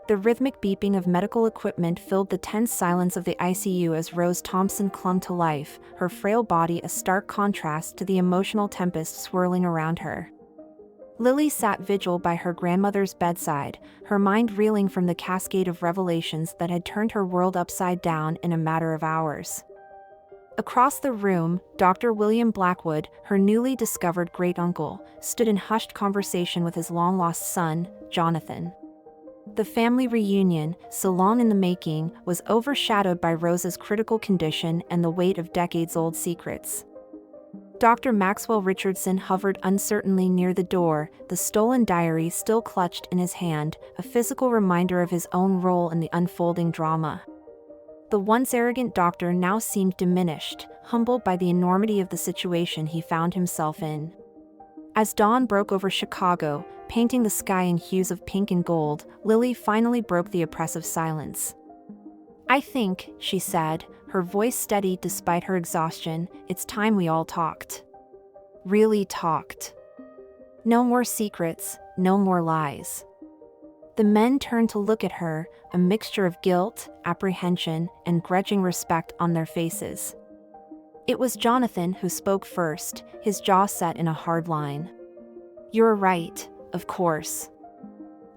The rhythmic beeping of medical equipment filled the tense silence of the ICU as Rose Thompson clung to life, her frail body a stark contrast to the emotional tempest swirling around her. Lily sat vigil by her grandmother's bedside, her mind reeling from the cascade of revelations that had turned her world upside down in a matter of hours. Across the room, Dr. William Blackwood, her newly discovered great-uncle, stood in hushed conversation with his long-lost son, Jonathan. The family reunion, so long in the making, was overshadowed by Rose's critical condition and the weight of decades-old secrets. Dr. Maxwell Richardson hovered uncertainly near the door, the stolen diary still clutched in his hand, a physical reminder of his own role in the unfolding drama. The once arrogant doctor now seemed diminished, humbled by the enormity of the situation he found himself in. As dawn broke over Chicago, painting the sky in hues of pink and gold, Lily finally broke the oppressive silence. "I think," she said, her voice steady despite her exhaustion, "it's time we all talked. Really talked. No more secrets, no more lies." The men turned to look at her, a mixture of guilt, apprehension, and grudging respect on their faces. It was Jonathan who spoke first, his jaw set in a hard line. "You're right, of course.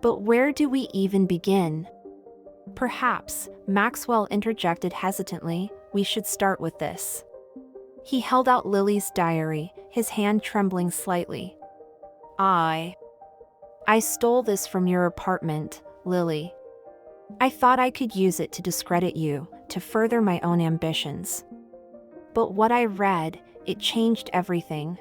But where do we even begin?" "Perhaps," Maxwell interjected hesitantly, "we should start with this." He held out Lily's diary, his hand trembling slightly. I stole this from your apartment, Lily." I thought I could use it to discredit you, to further my own ambitions. But what I read, it changed everything."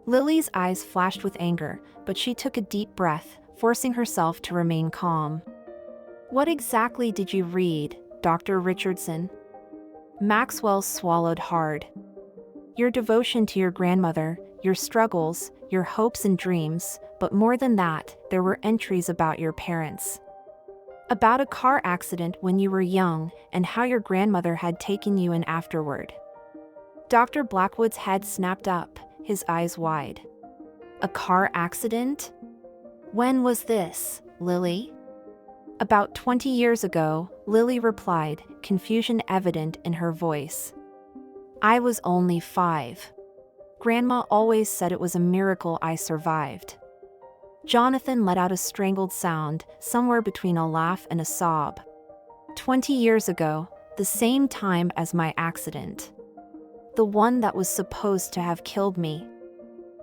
Lily's eyes flashed with anger, but she took a deep breath, forcing herself to remain calm. "What exactly did you read, Dr. Richardson?" Maxwell swallowed hard. "Your devotion to your grandmother, your struggles, your hopes and dreams, but more than that, there were entries about your parents. About a car accident when you were young, and how your grandmother had taken you in afterward." Dr. Blackwood's head snapped up, his eyes wide. "A car accident? When was this, Lily?" "About 20 years ago," Lily replied, confusion evident in her voice. "I was only 5. Grandma always said it was a miracle I survived." Jonathan let out a strangled sound, somewhere between a laugh and a sob. 20 years ago, the same time as my accident. The one that was supposed to have killed me."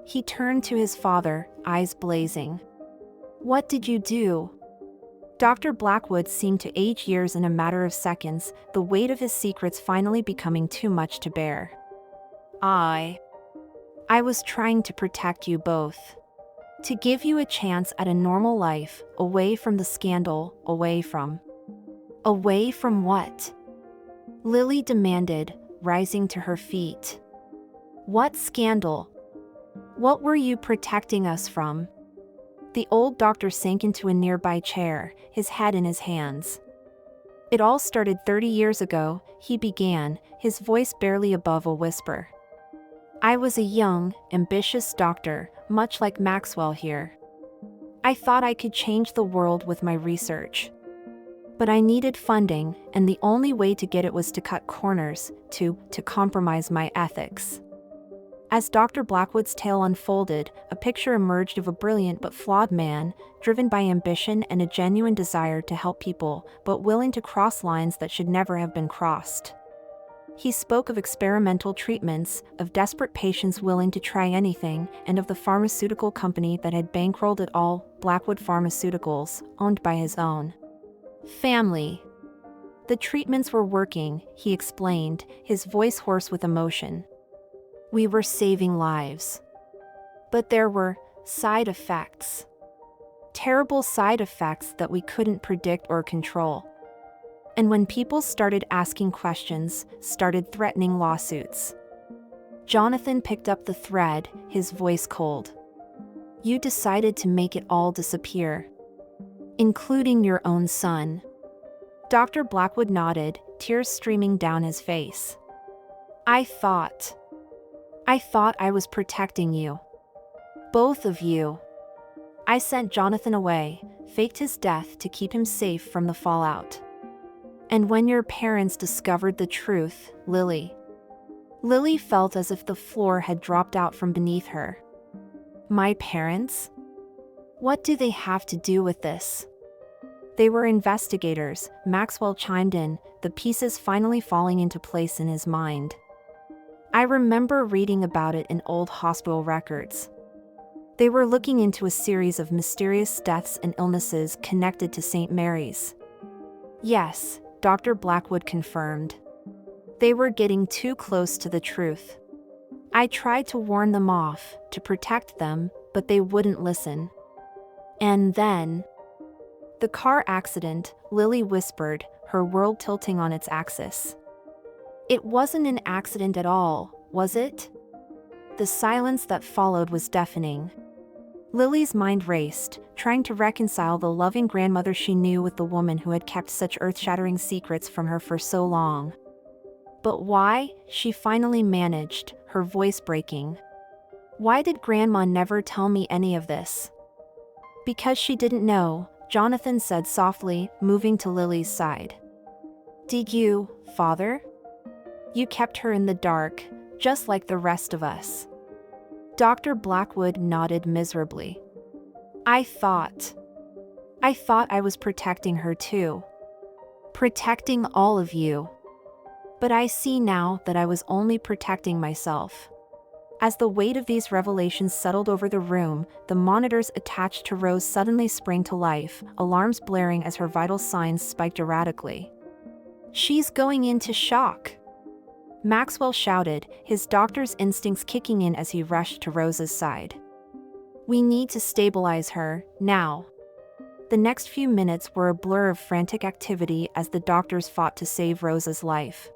He turned to his father, eyes blazing. "What did you do?" Dr. Blackwood seemed to age years in a matter of seconds, the weight of his secrets finally becoming too much to bear. I was trying to protect you both. To give you a chance at a normal life, away from the scandal, away from what?" Lily demanded, rising to her feet. "What scandal? What were you protecting us from?" The old doctor sank into a nearby chair, his head in his hands. "It all started 30 years ago," he began, his voice barely above a whisper. "I was a young, ambitious doctor, much like Maxwell here. I thought I could change the world with my research. But I needed funding, and the only way to get it was to cut corners, to compromise my ethics." As Dr. Blackwood's tale unfolded, a picture emerged of a brilliant but flawed man, driven by ambition and a genuine desire to help people, but willing to cross lines that should never have been crossed. He spoke of experimental treatments, of desperate patients willing to try anything, and of the pharmaceutical company that had bankrolled it all, Blackwood Pharmaceuticals, owned by his own family. "The treatments were working," he explained, his voice hoarse with emotion. "We were saving lives. But there were side effects. Terrible side effects that we couldn't predict or control. And when people started asking questions, started threatening lawsuits." Jonathan picked up the thread, his voice cold. "You decided to make it all disappear. Including your own son." Dr. Blackwood nodded, tears streaming down his face. I thought I was protecting you. Both of you. I sent Jonathan away, faked his death to keep him safe from the fallout. And when your parents discovered the truth, Lily felt as if the floor had dropped out from beneath her. My parents? What do they have to do with this? They were investigators, Maxwell chimed in, the pieces finally falling into place in his mind. I remember reading about it in old hospital records. They were looking into a series of mysterious deaths and illnesses connected to St. Mary's. Yes, Dr. Blackwood confirmed. They were getting too close to the truth. I tried to warn them off, to protect them, but they wouldn't listen. And then... The car accident, Lily whispered, her world tilting on its axis. It wasn't an accident at all, was it? The silence that followed was deafening. Lily's mind raced, trying to reconcile the loving grandmother she knew with the woman who had kept such earth-shattering secrets from her for so long. But why? She finally managed, her voice breaking. Why did Grandma never tell me any of this? Because she didn't know, Jonathan said softly, moving to Lily's side. Did you, Father? You kept her in the dark, just like the rest of us. Dr. Blackwood nodded miserably. I thought I was protecting her too. Protecting all of you. But I see now that I was only protecting myself. As the weight of these revelations settled over the room, the monitors attached to Rose suddenly sprang to life, alarms blaring as her vital signs spiked erratically. "She's going into shock," Maxwell shouted, his doctor's instincts kicking in as he rushed to Rose's side. "We need to stabilize her, now." The next few minutes were a blur of frantic activity as the doctors fought to save Rose's life.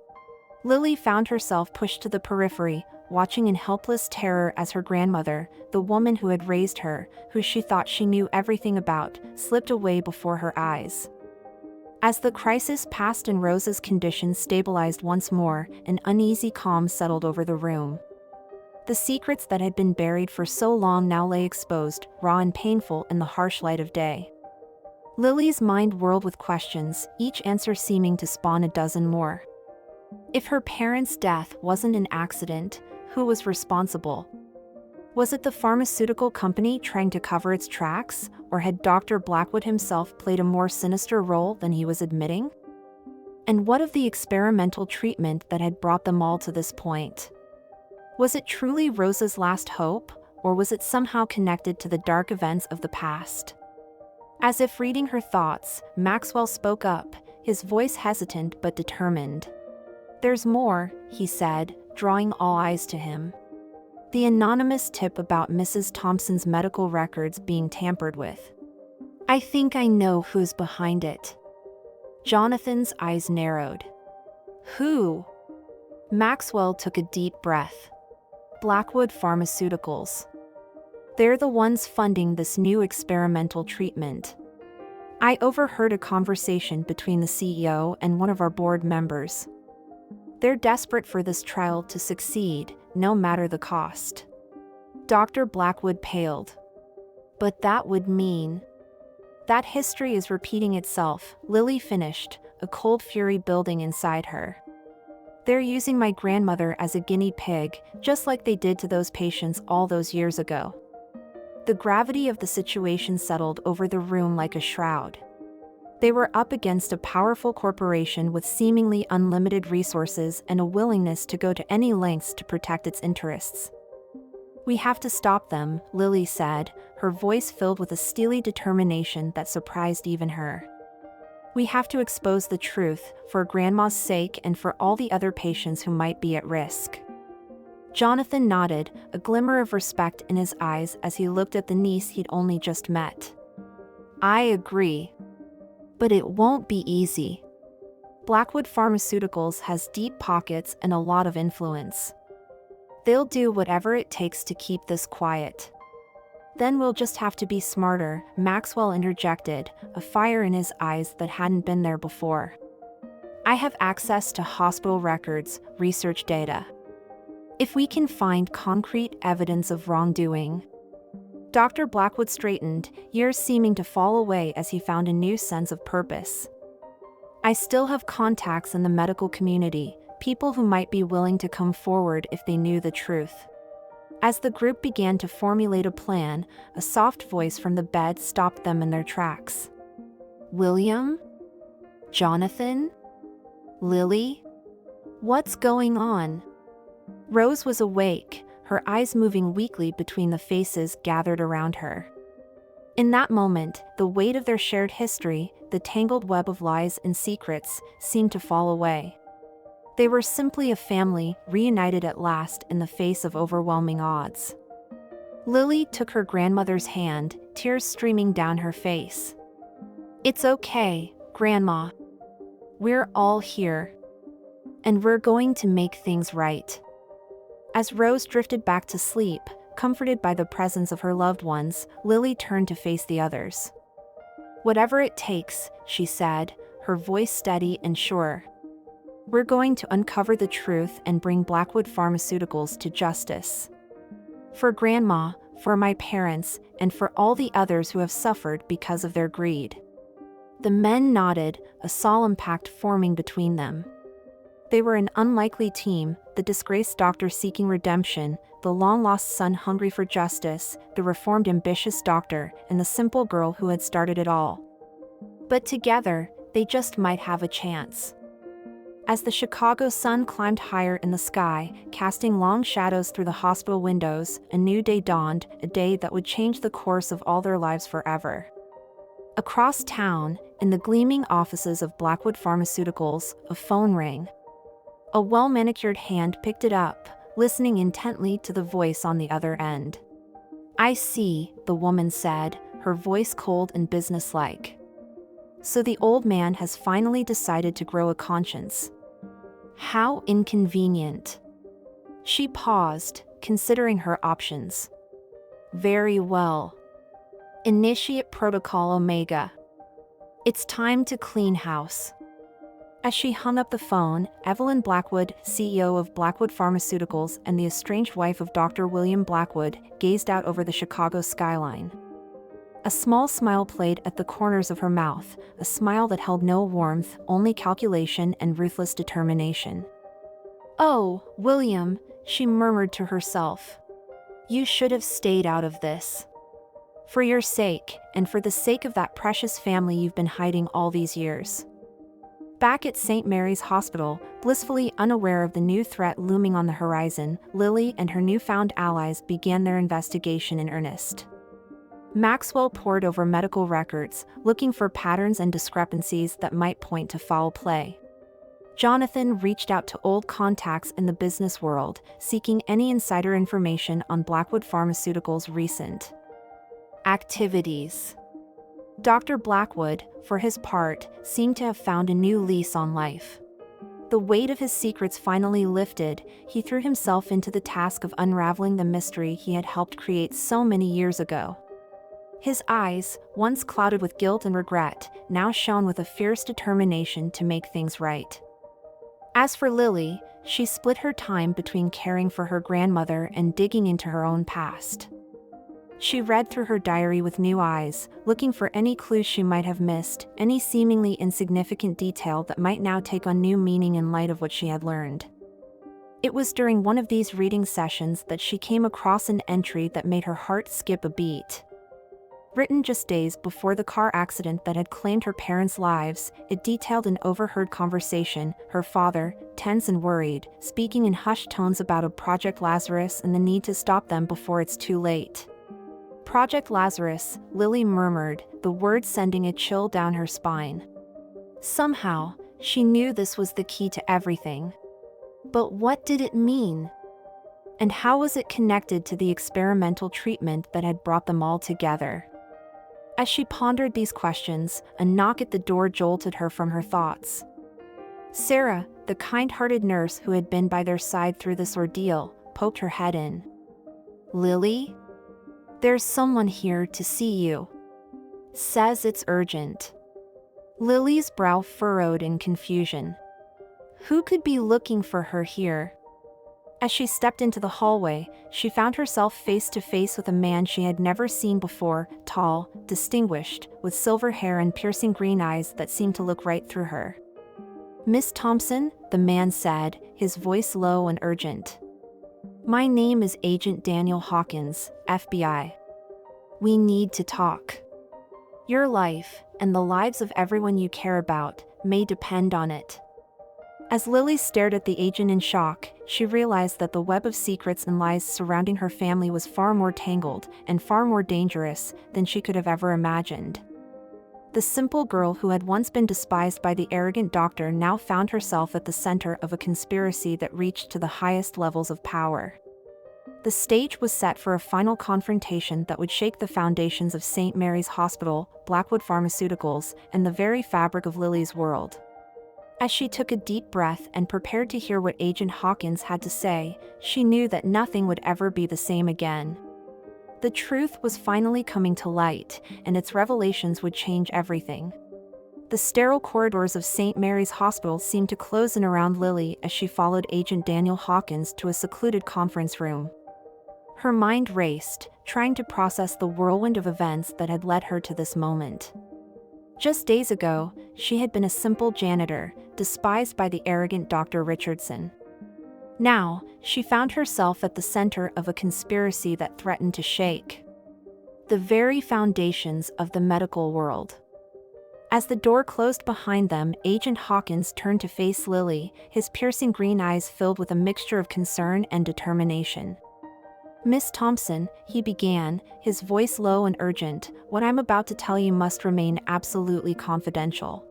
Lily found herself pushed to the periphery, watching in helpless terror as her grandmother, the woman who had raised her, who she thought she knew everything about, slipped away before her eyes. As the crisis passed and Rose's condition stabilized once more, an uneasy calm settled over the room. The secrets that had been buried for so long now lay exposed, raw and painful in the harsh light of day. Lily's mind whirled with questions, each answer seeming to spawn a dozen more. If her parents' death wasn't an accident, who was responsible? Was it the pharmaceutical company trying to cover its tracks, or had Dr. Blackwood himself played a more sinister role than he was admitting? And what of the experimental treatment that had brought them all to this point? Was it truly Rose's last hope, or was it somehow connected to the dark events of the past? As if reading her thoughts, Maxwell spoke up, his voice hesitant but determined. "There's more," he said, drawing all eyes to him. "The anonymous tip about Mrs. Thompson's medical records being tampered with. I think I know who's behind it." Jonathan's eyes narrowed. "Who?" Maxwell took a deep breath. "Blackwood Pharmaceuticals. They're the ones funding this new experimental treatment. I overheard a conversation between the CEO and one of our board members. They're desperate for this trial to succeed, no matter the cost." Dr. Blackwood paled. "But that would mean..." "That history is repeating itself," Lily finished, a cold fury building inside her. "They're using my grandmother as a guinea pig, just like they did to those patients all those years ago." The gravity of the situation settled over the room like a shroud. They were up against a powerful corporation with seemingly unlimited resources and a willingness to go to any lengths to protect its interests. "We have to stop them," Lily said, her voice filled with a steely determination that surprised even her. "We have to expose the truth, for Grandma's sake and for all the other patients who might be at risk." Jonathan nodded, a glimmer of respect in his eyes as he looked at the niece he'd only just met. "I agree. But it won't be easy. Blackwood Pharmaceuticals has deep pockets and a lot of influence. They'll do whatever it takes to keep this quiet." "Then we'll just have to be smarter," Maxwell interjected, a fire in his eyes that hadn't been there before. "I have access to hospital records, research data. If we can find concrete evidence of wrongdoing..." Dr. Blackwood straightened, years seeming to fall away as he found a new sense of purpose. "I still have contacts in the medical community, people who might be willing to come forward if they knew the truth." As the group began to formulate a plan, a soft voice from the bed stopped them in their tracks. "William? Jonathan? Lily? What's going on?" Rose was awake, her eyes moving weakly between the faces gathered around her. In that moment, the weight of their shared history, the tangled web of lies and secrets, seemed to fall away. They were simply a family, reunited at last in the face of overwhelming odds. Lily took her grandmother's hand, tears streaming down her face. "It's okay, Grandma. We're all here. And we're going to make things right." As Rose drifted back to sleep, comforted by the presence of her loved ones, Lily turned to face the others. "Whatever it takes," she said, her voice steady and sure. "We're going to uncover the truth and bring Blackwood Pharmaceuticals to justice. For Grandma, for my parents, and for all the others who have suffered because of their greed." The men nodded, a solemn pact forming between them. They were an unlikely team, the disgraced doctor seeking redemption, the long-lost son hungry for justice, the reformed ambitious doctor, and the simple girl who had started it all. But together, they just might have a chance. As the Chicago sun climbed higher in the sky, casting long shadows through the hospital windows, a new day dawned, a day that would change the course of all their lives forever. Across town, in the gleaming offices of Blackwood Pharmaceuticals, a phone rang. A well-manicured hand picked it up, listening intently to the voice on the other end. "I see," the woman said, her voice cold and businesslike. "So the old man has finally decided to grow a conscience. How inconvenient." She paused, considering her options. "Very well. Initiate Protocol Omega. It's time to clean house." As she hung up the phone, Evelyn Blackwood, CEO of Blackwood Pharmaceuticals and the estranged wife of Dr. William Blackwood, gazed out over the Chicago skyline. A small smile played at the corners of her mouth, a smile that held no warmth, only calculation and ruthless determination. "Oh, William," she murmured to herself. "You should have stayed out of this. For your sake, and for the sake of that precious family you've been hiding all these years." Back at St. Mary's Hospital, blissfully unaware of the new threat looming on the horizon, Lily and her newfound allies began their investigation in earnest. Maxwell pored over medical records, looking for patterns and discrepancies that might point to foul play. Jonathan reached out to old contacts in the business world, seeking any insider information on Blackwood Pharmaceuticals' recent activities. Dr. Blackwood, for his part, seemed to have found a new lease on life. The weight of his secrets finally lifted, he threw himself into the task of unraveling the mystery he had helped create so many years ago. His eyes, once clouded with guilt and regret, now shone with a fierce determination to make things right. As for Lily, she split her time between caring for her grandmother and digging into her own past. She read through her diary with new eyes, looking for any clues she might have missed, any seemingly insignificant detail that might now take on new meaning in light of what she had learned. It was during one of these reading sessions that she came across an entry that made her heart skip a beat. Written just days before the car accident that had claimed her parents' lives, it detailed an overheard conversation, her father, tense and worried, speaking in hushed tones about a Project Lazarus and the need to stop them before it's too late. Project Lazarus, Lily murmured, the word sending a chill down her spine. Somehow, she knew this was the key to everything. But what did it mean? And how was it connected to the experimental treatment that had brought them all together? As she pondered these questions, a knock at the door jolted her from her thoughts. Sarah, the kind-hearted nurse who had been by their side through this ordeal, poked her head in. "Lily? There's someone here to see you. Says it's urgent." Lily's brow furrowed in confusion. Who could be looking for her here? As she stepped into the hallway, she found herself face to face with a man she had never seen before, tall, distinguished, with silver hair and piercing green eyes that seemed to look right through her. "Miss Thompson," the man said, his voice low and urgent. "My name is Agent Daniel Hawkins, FBI. We need to talk. Your life, and the lives of everyone you care about, may depend on it." As Lily stared at the agent in shock, she realized that the web of secrets and lies surrounding her family was far more tangled and far more dangerous than she could have ever imagined. The simple girl who had once been despised by the arrogant doctor now found herself at the center of a conspiracy that reached to the highest levels of power. The stage was set for a final confrontation that would shake the foundations of St. Mary's Hospital, Blackwood Pharmaceuticals, and the very fabric of Lily's world. As she took a deep breath and prepared to hear what Agent Hawkins had to say, she knew that nothing would ever be the same again. The truth was finally coming to light, and its revelations would change everything. The sterile corridors of St. Mary's Hospital seemed to close in around Lily as she followed Agent Daniel Hawkins to a secluded conference room. Her mind raced, trying to process the whirlwind of events that had led her to this moment. Just days ago, she had been a simple janitor, despised by the arrogant Dr. Richardson. Now, she found herself at the center of a conspiracy that threatened to shake the very foundations of the medical world. As the door closed behind them, Agent Hawkins turned to face Lily, his piercing green eyes filled with a mixture of concern and determination. "Miss Thompson," he began, his voice low and urgent, "what I'm about to tell you must remain absolutely confidential.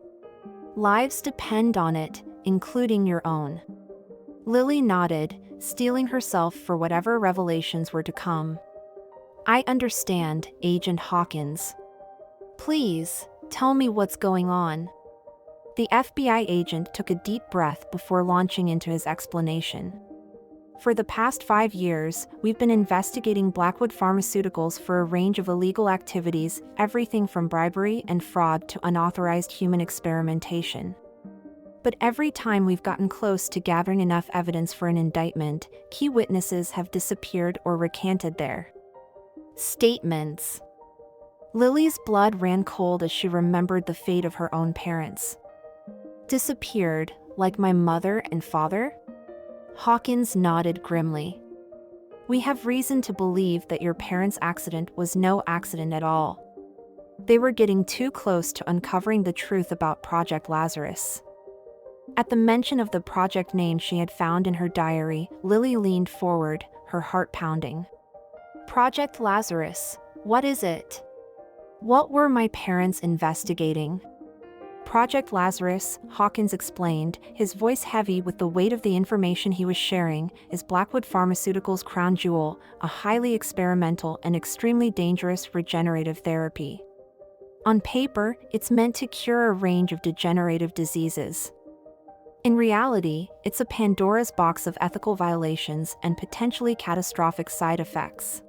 Lives depend on it, including your own." Lily nodded, steeling herself for whatever revelations were to come. "I understand, Agent Hawkins. Please, tell me what's going on." The FBI agent took a deep breath before launching into his explanation. "For the past 5 years, we've been investigating Blackwood Pharmaceuticals for a range of illegal activities, everything from bribery and fraud to unauthorized human experimentation. But every time we've gotten close to gathering enough evidence for an indictment, key witnesses have disappeared or recanted their statements." Lily's blood ran cold as she remembered the fate of her own parents. "Disappeared, like my mother and father?" Hawkins nodded grimly. "We have reason to believe that your parents' accident was no accident at all. They were getting too close to uncovering the truth about Project Lazarus." At the mention of the project name she had found in her diary, Lily leaned forward, her heart pounding. "Project Lazarus, what is it? What were my parents investigating?" "Project Lazarus," Hawkins explained, his voice heavy with the weight of the information he was sharing, "is Blackwood Pharmaceuticals' crown jewel, a highly experimental and extremely dangerous regenerative therapy. On paper, it's meant to cure a range of degenerative diseases. In reality, it's a Pandora's box of ethical violations and potentially catastrophic side effects."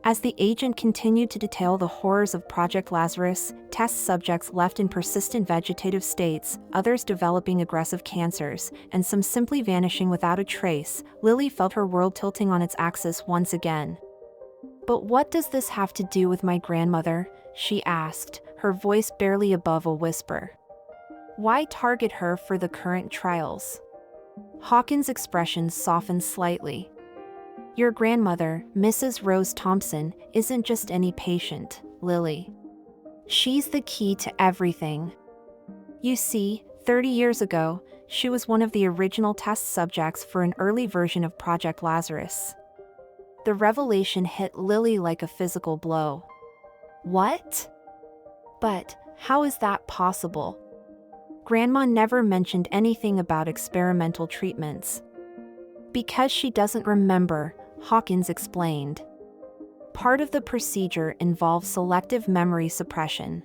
As the agent continued to detail the horrors of Project Lazarus, test subjects left in persistent vegetative states, others developing aggressive cancers, and some simply vanishing without a trace, Lily felt her world tilting on its axis once again. "But what does this have to do with my grandmother?" she asked, her voice barely above a whisper. "Why target her for the current trials?" Hawkins' expression softened slightly. "Your grandmother, Mrs. Rose Thompson, isn't just any patient, Lily. She's the key to everything. You see, 30 years ago, she was one of the original test subjects for an early version of Project Lazarus." The revelation hit Lily like a physical blow. "What? But how is that possible? Grandma never mentioned anything about experimental treatments." "Because she doesn't remember," Hawkins explained. "Part of the procedure involves selective memory suppression.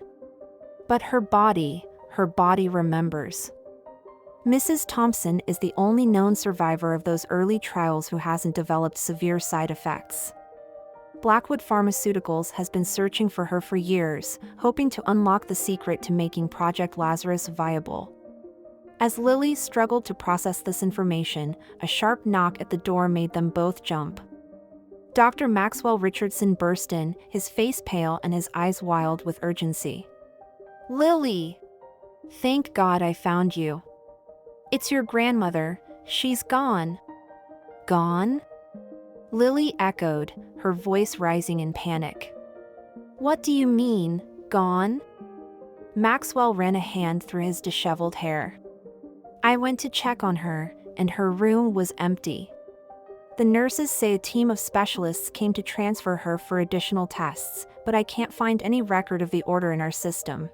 But her body remembers. Mrs. Thompson is the only known survivor of those early trials who hasn't developed severe side effects. Blackwood Pharmaceuticals has been searching for her for years, hoping to unlock the secret to making Project Lazarus viable." As Lily struggled to process this information, a sharp knock at the door made them both jump. Dr. Maxwell Richardson burst in, his face pale and his eyes wild with urgency. "Lily! Thank God I found you. It's your grandmother. She's gone." "Gone?" Lily echoed, her voice rising in panic. "What do you mean, gone?" Maxwell ran a hand through his disheveled hair. "I went to check on her, and her room was empty. The nurses say a team of specialists came to transfer her for additional tests, but I can't find any record of the order in our system."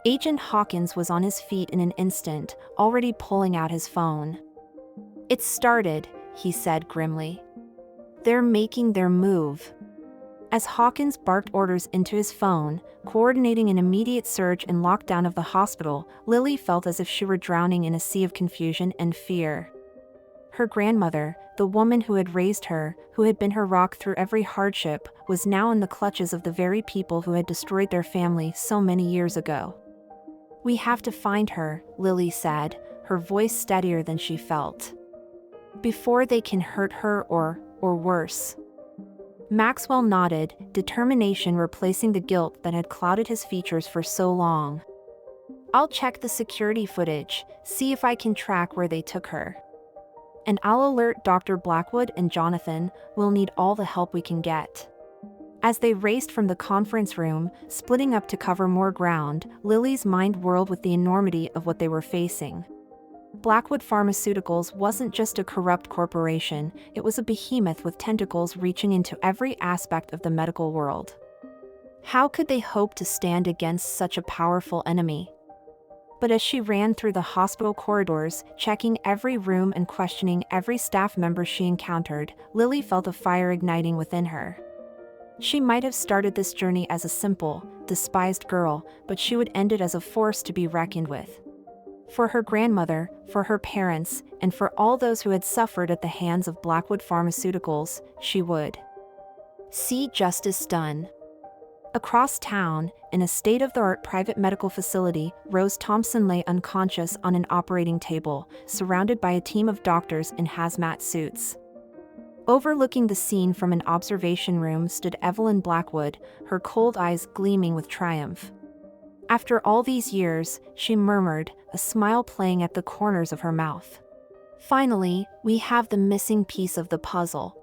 Agent Hawkins was on his feet in an instant, already pulling out his phone. "It's started," he said grimly. "They're making their move." As Hawkins barked orders into his phone, coordinating an immediate surge and lockdown of the hospital, Lily felt as if she were drowning in a sea of confusion and fear. Her grandmother, the woman who had raised her, who had been her rock through every hardship, was now in the clutches of the very people who had destroyed their family so many years ago. "We have to find her," Lily said, her voice steadier than she felt. "Before they can hurt her or worse." Maxwell nodded, determination replacing the guilt that had clouded his features for so long. "I'll check the security footage, see if I can track where they took her. And I'll alert Dr. Blackwood and Jonathan. We'll need all the help we can get." As they raced from the conference room, splitting up to cover more ground, Lily's mind whirled with the enormity of what they were facing. Blackwood Pharmaceuticals wasn't just a corrupt corporation, it was a behemoth with tentacles reaching into every aspect of the medical world. How could they hope to stand against such a powerful enemy? But as she ran through the hospital corridors, checking every room and questioning every staff member she encountered, Lily felt a fire igniting within her. She might have started this journey as a simple, despised girl, but she would end it as a force to be reckoned with. For her grandmother, for her parents, and for all those who had suffered at the hands of Blackwood Pharmaceuticals, she would see justice done. Across town, in a state-of-the-art private medical facility, Rose Thompson lay unconscious on an operating table, surrounded by a team of doctors in hazmat suits. Overlooking the scene from an observation room stood Evelyn Blackwood, her cold eyes gleaming with triumph. After all these years, she murmured, a smile playing at the corners of her mouth. Finally, we have the missing piece of the puzzle.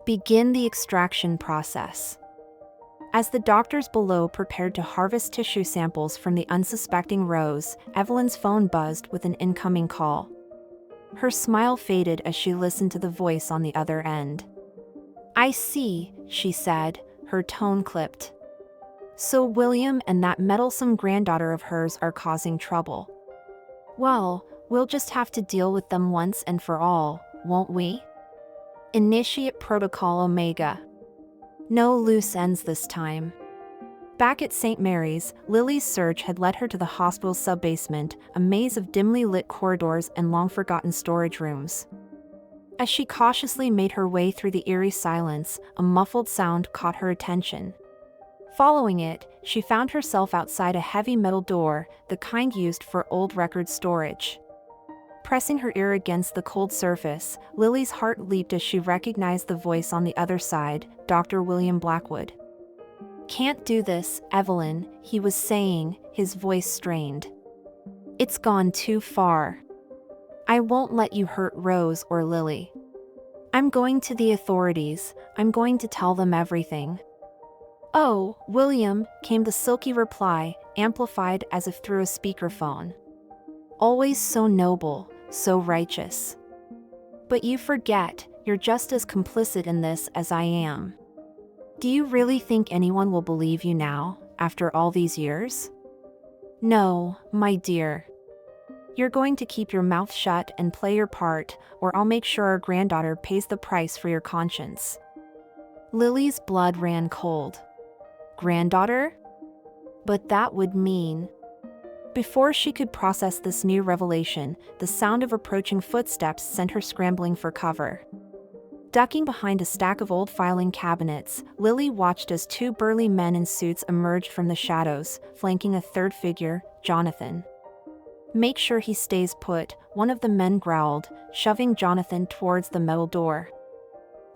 Begin the extraction process. As the doctors below prepared to harvest tissue samples from the unsuspecting Rose, Evelyn's phone buzzed with an incoming call. Her smile faded as she listened to the voice on the other end. I see, she said, her tone clipped. So William and that meddlesome granddaughter of hers are causing trouble. Well, we'll just have to deal with them once and for all, won't we? Initiate Protocol Omega. No loose ends this time. Back at St. Mary's, Lily's search had led her to the hospital's subbasement, a maze of dimly lit corridors and long-forgotten storage rooms. As she cautiously made her way through the eerie silence, a muffled sound caught her attention. Following it, she found herself outside a heavy metal door, the kind used for old record storage. Pressing her ear against the cold surface, Lily's heart leaped as she recognized the voice on the other side, Dr. William Blackwood. Can't do this, Evelyn, he was saying, his voice strained. It's gone too far. I won't let you hurt Rose or Lily. I'm going to the authorities, I'm going to tell them everything. Oh, William, came the silky reply, amplified as if through a speakerphone. Always so noble, so righteous. But you forget, you're just as complicit in this as I am. Do you really think anyone will believe you now, after all these years? No, my dear. You're going to keep your mouth shut and play your part, or I'll make sure our granddaughter pays the price for your conscience. Lily's blood ran cold. Granddaughter? But that would mean... Before she could process this new revelation, the sound of approaching footsteps sent her scrambling for cover. Ducking behind a stack of old filing cabinets, Lily watched as two burly men in suits emerged from the shadows, flanking a third figure, Jonathan. Make sure he stays put, one of the men growled, shoving Jonathan towards the metal door.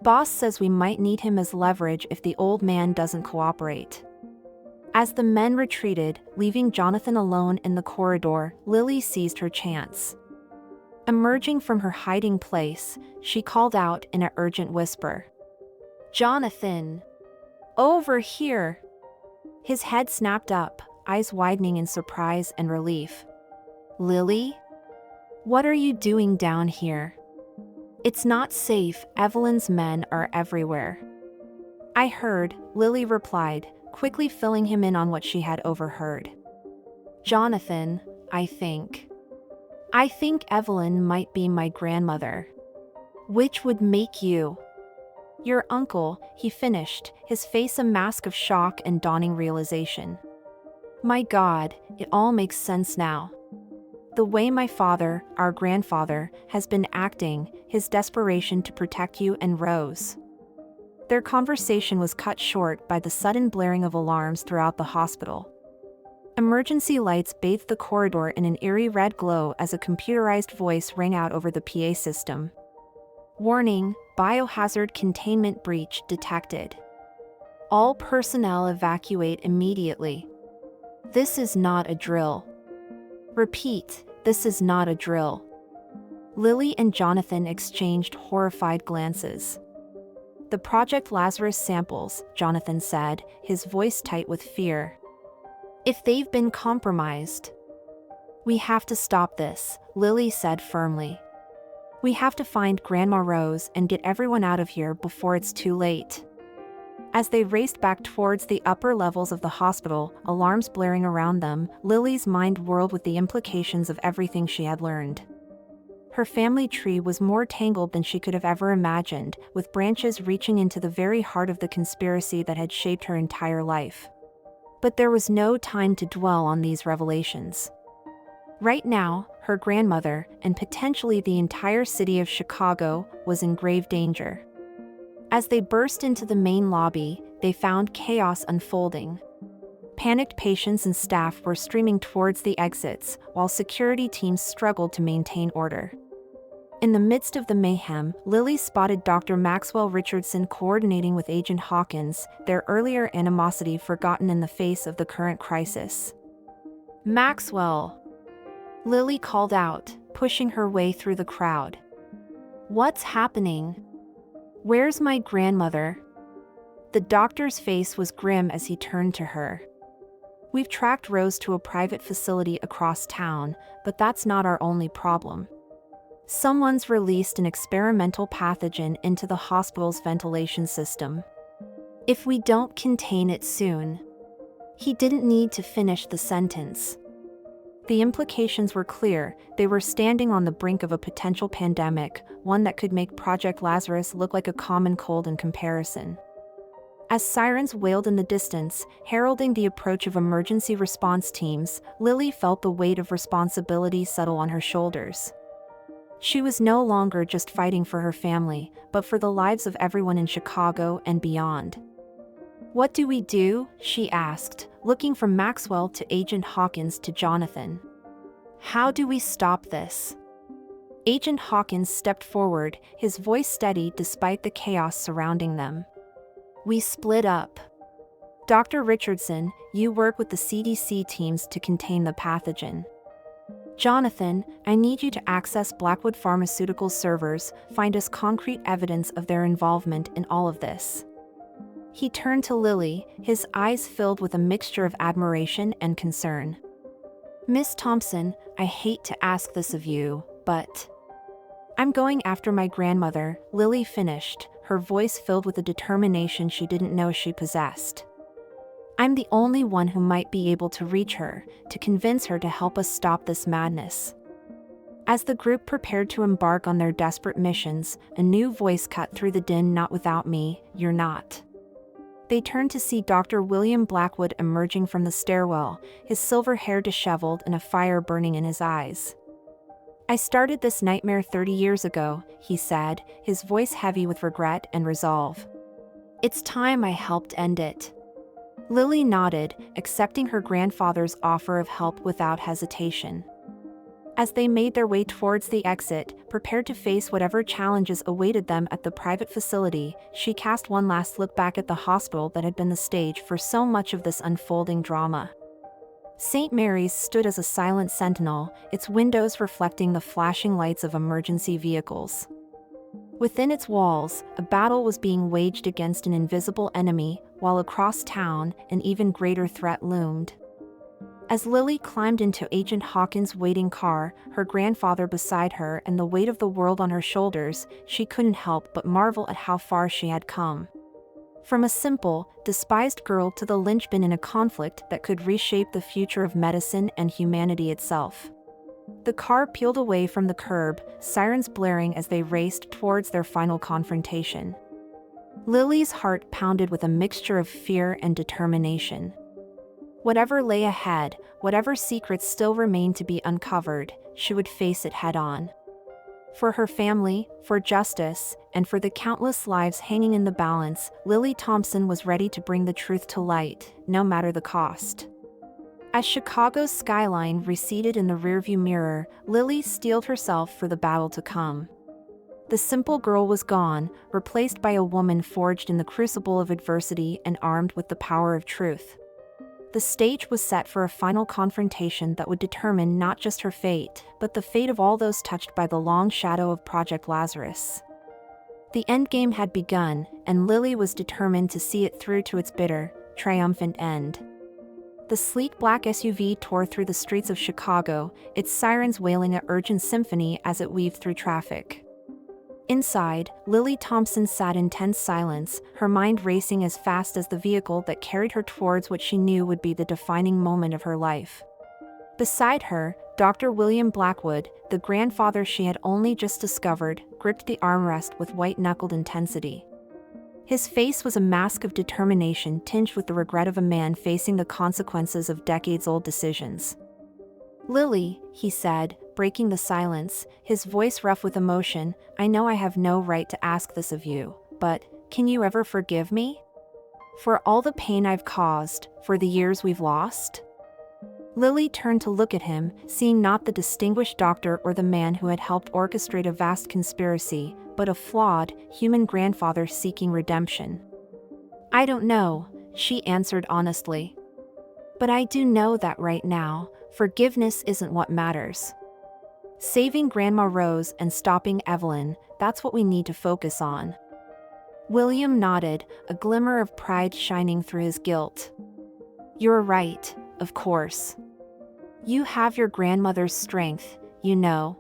Boss says we might need him as leverage if the old man doesn't cooperate. As the men retreated, leaving Jonathan alone in the corridor, Lily seized her chance. Emerging from her hiding place, she called out in an urgent whisper. Jonathan! Over here! His head snapped up, eyes widening in surprise and relief. Lily? What are you doing down here? It's not safe, Evelyn's men are everywhere. I heard, Lily replied, quickly filling him in on what she had overheard. Jonathan, I think Evelyn might be my grandmother. Which would make you? Your uncle, he finished, his face a mask of shock and dawning realization. My God, it all makes sense now. The way my father, our grandfather, has been acting, his desperation to protect you and Rose. Their conversation was cut short by the sudden blaring of alarms throughout the hospital. Emergency lights bathed the corridor in an eerie red glow as a computerized voice rang out over the PA system. Warning, biohazard containment breach detected. All personnel evacuate immediately. This is not a drill. Repeat, this is not a drill. Lily and Jonathan exchanged horrified glances. "The Project Lazarus samples," Jonathan said, his voice tight with fear. "If they've been compromised." "We have to stop this," Lily said firmly. "We have to find Grandma Rose and get everyone out of here before it's too late." As they raced back towards the upper levels of the hospital, alarms blaring around them, Lily's mind whirled with the implications of everything she had learned. Her family tree was more tangled than she could have ever imagined, with branches reaching into the very heart of the conspiracy that had shaped her entire life. But there was no time to dwell on these revelations. Right now, her grandmother, and potentially the entire city of Chicago, was in grave danger. As they burst into the main lobby, they found chaos unfolding. Panicked patients and staff were streaming towards the exits, while security teams struggled to maintain order. In the midst of the mayhem, Lily spotted Dr. Maxwell Richardson coordinating with Agent Hawkins, their earlier animosity forgotten in the face of the current crisis. "Maxwell!" Lily called out, pushing her way through the crowd. "What's happening? Where's my grandmother?" The doctor's face was grim as he turned to her. "We've tracked Rose to a private facility across town, but that's not our only problem. Someone's released an experimental pathogen into the hospital's ventilation system. If we don't contain it soon..." He didn't need to finish the sentence. The implications were clear. They were standing on the brink of a potential pandemic, one that could make Project Lazarus look like a common cold in comparison. As sirens wailed in the distance, heralding the approach of emergency response teams, Lily felt the weight of responsibility settle on her shoulders. She was no longer just fighting for her family, but for the lives of everyone in Chicago and beyond. "What do we do?" she asked, looking from Maxwell to Agent Hawkins to Jonathan. "How do we stop this?" Agent Hawkins stepped forward, his voice steady despite the chaos surrounding them. "We split up. Dr. Richardson, you work with the CDC teams to contain the pathogen. Jonathan, I need you to access Blackwood Pharmaceuticals servers, find us concrete evidence of their involvement in all of this." He turned to Lily, his eyes filled with a mixture of admiration and concern. "Miss Thompson, I hate to ask this of you, but..." "I'm going after my grandmother," Lily finished, her voice filled with a determination she didn't know she possessed. "I'm the only one who might be able to reach her, to convince her to help us stop this madness." As the group prepared to embark on their desperate missions, a new voice cut through the din. "Not without me, you're not." They turned to see Dr. William Blackwood emerging from the stairwell, his silver hair disheveled and a fire burning in his eyes. "I started this nightmare 30 years ago," he said, his voice heavy with regret and resolve. "It's time I helped end it." Lily nodded, accepting her grandfather's offer of help without hesitation. As they made their way towards the exit, prepared to face whatever challenges awaited them at the private facility, she cast one last look back at the hospital that had been the stage for so much of this unfolding drama. St. Mary's stood as a silent sentinel, its windows reflecting the flashing lights of emergency vehicles. Within its walls, a battle was being waged against an invisible enemy, while across town, an even greater threat loomed. As Lily climbed into Agent Hawkins' waiting car, her grandfather beside her and the weight of the world on her shoulders, she couldn't help but marvel at how far she had come. From a simple, despised girl to the linchpin in a conflict that could reshape the future of medicine and humanity itself. The car peeled away from the curb, sirens blaring as they raced towards their final confrontation. Lily's heart pounded with a mixture of fear and determination. Whatever lay ahead, whatever secrets still remained to be uncovered, she would face it head-on. For her family, for justice, and for the countless lives hanging in the balance, Lily Thompson was ready to bring the truth to light, no matter the cost. As Chicago's skyline receded in the rearview mirror, Lily steeled herself for the battle to come. The simple girl was gone, replaced by a woman forged in the crucible of adversity and armed with the power of truth. The stage was set for a final confrontation that would determine not just her fate, but the fate of all those touched by the long shadow of Project Lazarus. The endgame had begun, and Lily was determined to see it through to its bitter, triumphant end. The sleek black SUV tore through the streets of Chicago, its sirens wailing an urgent symphony as it weaved through traffic. Inside, Lily Thompson sat in tense silence, her mind racing as fast as the vehicle that carried her towards what she knew would be the defining moment of her life. Beside her, Dr. William Blackwood, the grandfather she had only just discovered, gripped the armrest with white-knuckled intensity. His face was a mask of determination tinged with the regret of a man facing the consequences of decades-old decisions. "Lily," he said, breaking the silence, his voice rough with emotion, "I know I have no right to ask this of you, but can you ever forgive me? For all the pain I've caused, for the years we've lost?" Lily turned to look at him, seeing not the distinguished doctor or the man who had helped orchestrate a vast conspiracy, but a flawed, human grandfather seeking redemption. "I don't know," she answered honestly. "But I do know that right now, forgiveness isn't what matters. Saving Grandma Rose and stopping Evelyn, that's what we need to focus on." William nodded, a glimmer of pride shining through his guilt. "You're right, of course. You have your grandmother's strength, you know.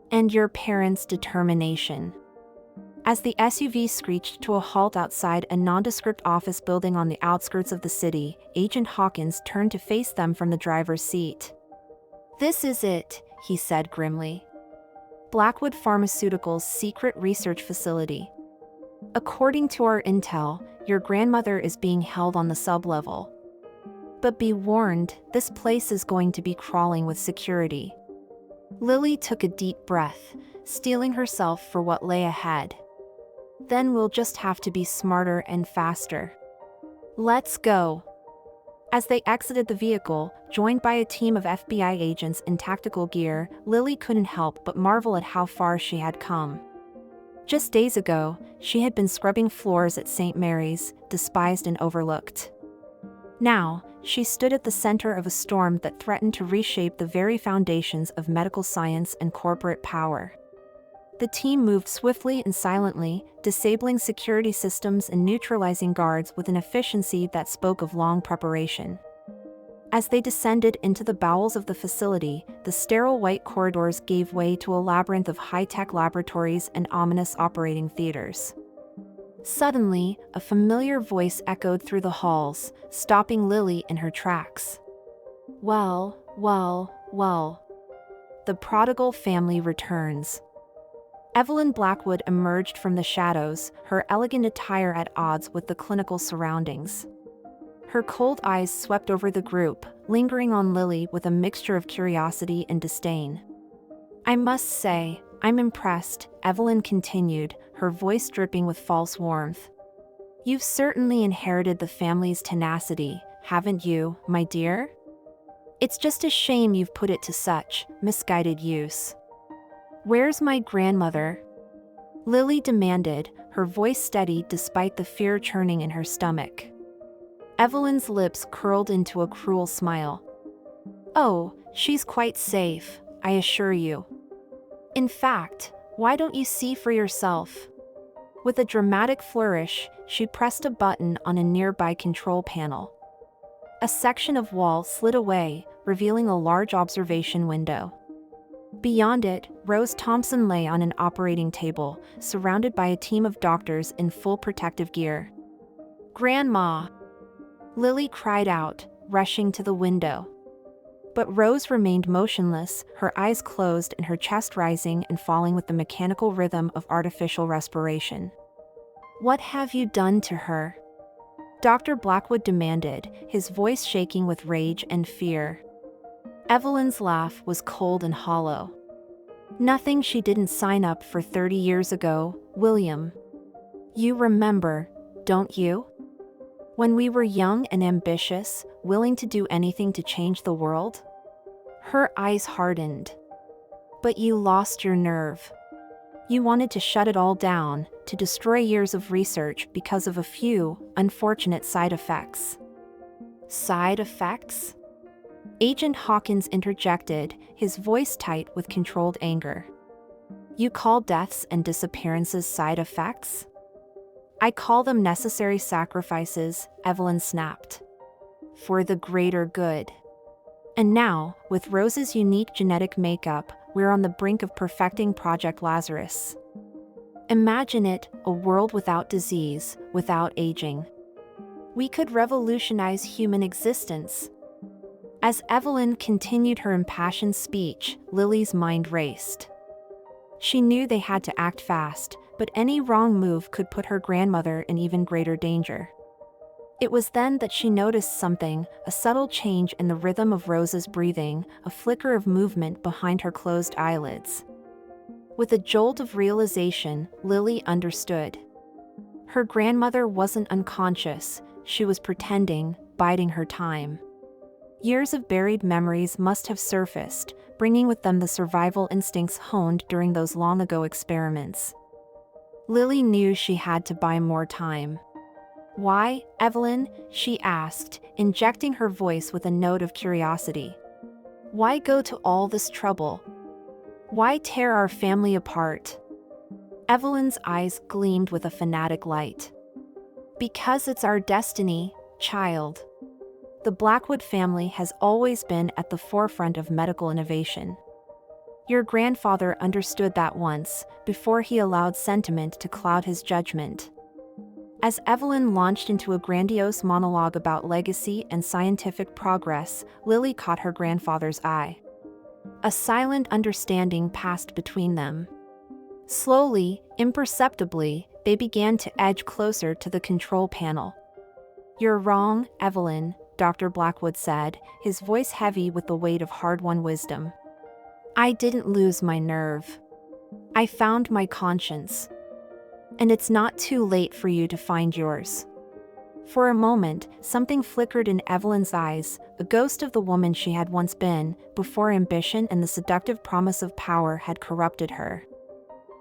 And your parents' determination." As the SUV screeched to a halt outside a nondescript office building on the outskirts of the city, Agent Hawkins turned to face them from the driver's seat. "This is it," he said grimly. "Blackwood Pharmaceuticals' secret research facility. According to our intel, your grandmother is being held on the sublevel. But be warned, this place is going to be crawling with security." Lily took a deep breath, steeling herself for what lay ahead. "Then we'll just have to be smarter and faster. Let's go." As they exited the vehicle, joined by a team of FBI agents in tactical gear, Lily couldn't help but marvel at how far she had come. Just days ago, she had been scrubbing floors at St. Mary's, despised and overlooked. Now, she stood at the center of a storm that threatened to reshape the very foundations of medical science and corporate power. The team moved swiftly and silently, disabling security systems and neutralizing guards with an efficiency that spoke of long preparation. As they descended into the bowels of the facility, the sterile white corridors gave way to a labyrinth of high-tech laboratories and ominous operating theaters. Suddenly, a familiar voice echoed through the halls, stopping Lily in her tracks. "Well, well, well. The prodigal family returns." Evelyn Blackwood emerged from the shadows, her elegant attire at odds with the clinical surroundings. Her cold eyes swept over the group, lingering on Lily with a mixture of curiosity and disdain. "I must say, I'm impressed," Evelyn continued, her voice dripping with false warmth. "You've certainly inherited the family's tenacity, haven't you, my dear? It's just a shame you've put it to such misguided use." "Where's my grandmother?" Lily demanded, her voice steady despite the fear churning in her stomach. Evelyn's lips curled into a cruel smile. "Oh, she's quite safe, I assure you. In fact, why don't you see for yourself?" With a dramatic flourish, she pressed a button on a nearby control panel. A section of wall slid away, revealing a large observation window. Beyond it, Rose Thompson lay on an operating table, surrounded by a team of doctors in full protective gear. "Grandma!" Lily cried out, rushing to the window. But Rose remained motionless, her eyes closed and her chest rising and falling with the mechanical rhythm of artificial respiration. "What have you done to her?" Dr. Blackwood demanded, his voice shaking with rage and fear. Evelyn's laugh was cold and hollow. "Nothing she didn't sign up for 30 years ago, William. You remember, don't you? When we were young and ambitious, willing to do anything to change the world?" Her eyes hardened. "But you lost your nerve. You wanted to shut it all down, to destroy years of research because of a few unfortunate side effects." "Side effects?" Agent Hawkins interjected, his voice tight with controlled anger. You call deaths and disappearances side effects? I call them necessary sacrifices, Evelyn snapped. For the greater good. And now, with Rose's unique genetic makeup, we're on the brink of perfecting Project Lazarus. Imagine it, a world without disease, without aging. We could revolutionize human existence. As Evelyn continued her impassioned speech, Lily's mind raced. She knew they had to act fast, but any wrong move could put her grandmother in even greater danger. It was then that she noticed something, a subtle change in the rhythm of Rose's breathing, a flicker of movement behind her closed eyelids. With a jolt of realization, Lily understood. Her grandmother wasn't unconscious, she was pretending, biding her time. Years of buried memories must have surfaced, bringing with them the survival instincts honed during those long-ago experiments. Lily knew she had to buy more time. Why, Evelyn? She asked, injecting her voice with a note of curiosity. Why go to all this trouble? Why tear our family apart? Evelyn's eyes gleamed with a fanatic light. Because it's our destiny, child. The Blackwood family has always been at the forefront of medical innovation. Your grandfather understood that once, before he allowed sentiment to cloud his judgment. As Evelyn launched into a grandiose monologue about legacy and scientific progress, Lily caught her grandfather's eye. A silent understanding passed between them. Slowly, imperceptibly, they began to edge closer to the control panel. You're wrong, Evelyn, Dr. Blackwood said, his voice heavy with the weight of hard-won wisdom. I didn't lose my nerve. I found my conscience. And it's not too late for you to find yours. For a moment, something flickered in Evelyn's eyes, a ghost of the woman she had once been, before ambition and the seductive promise of power had corrupted her.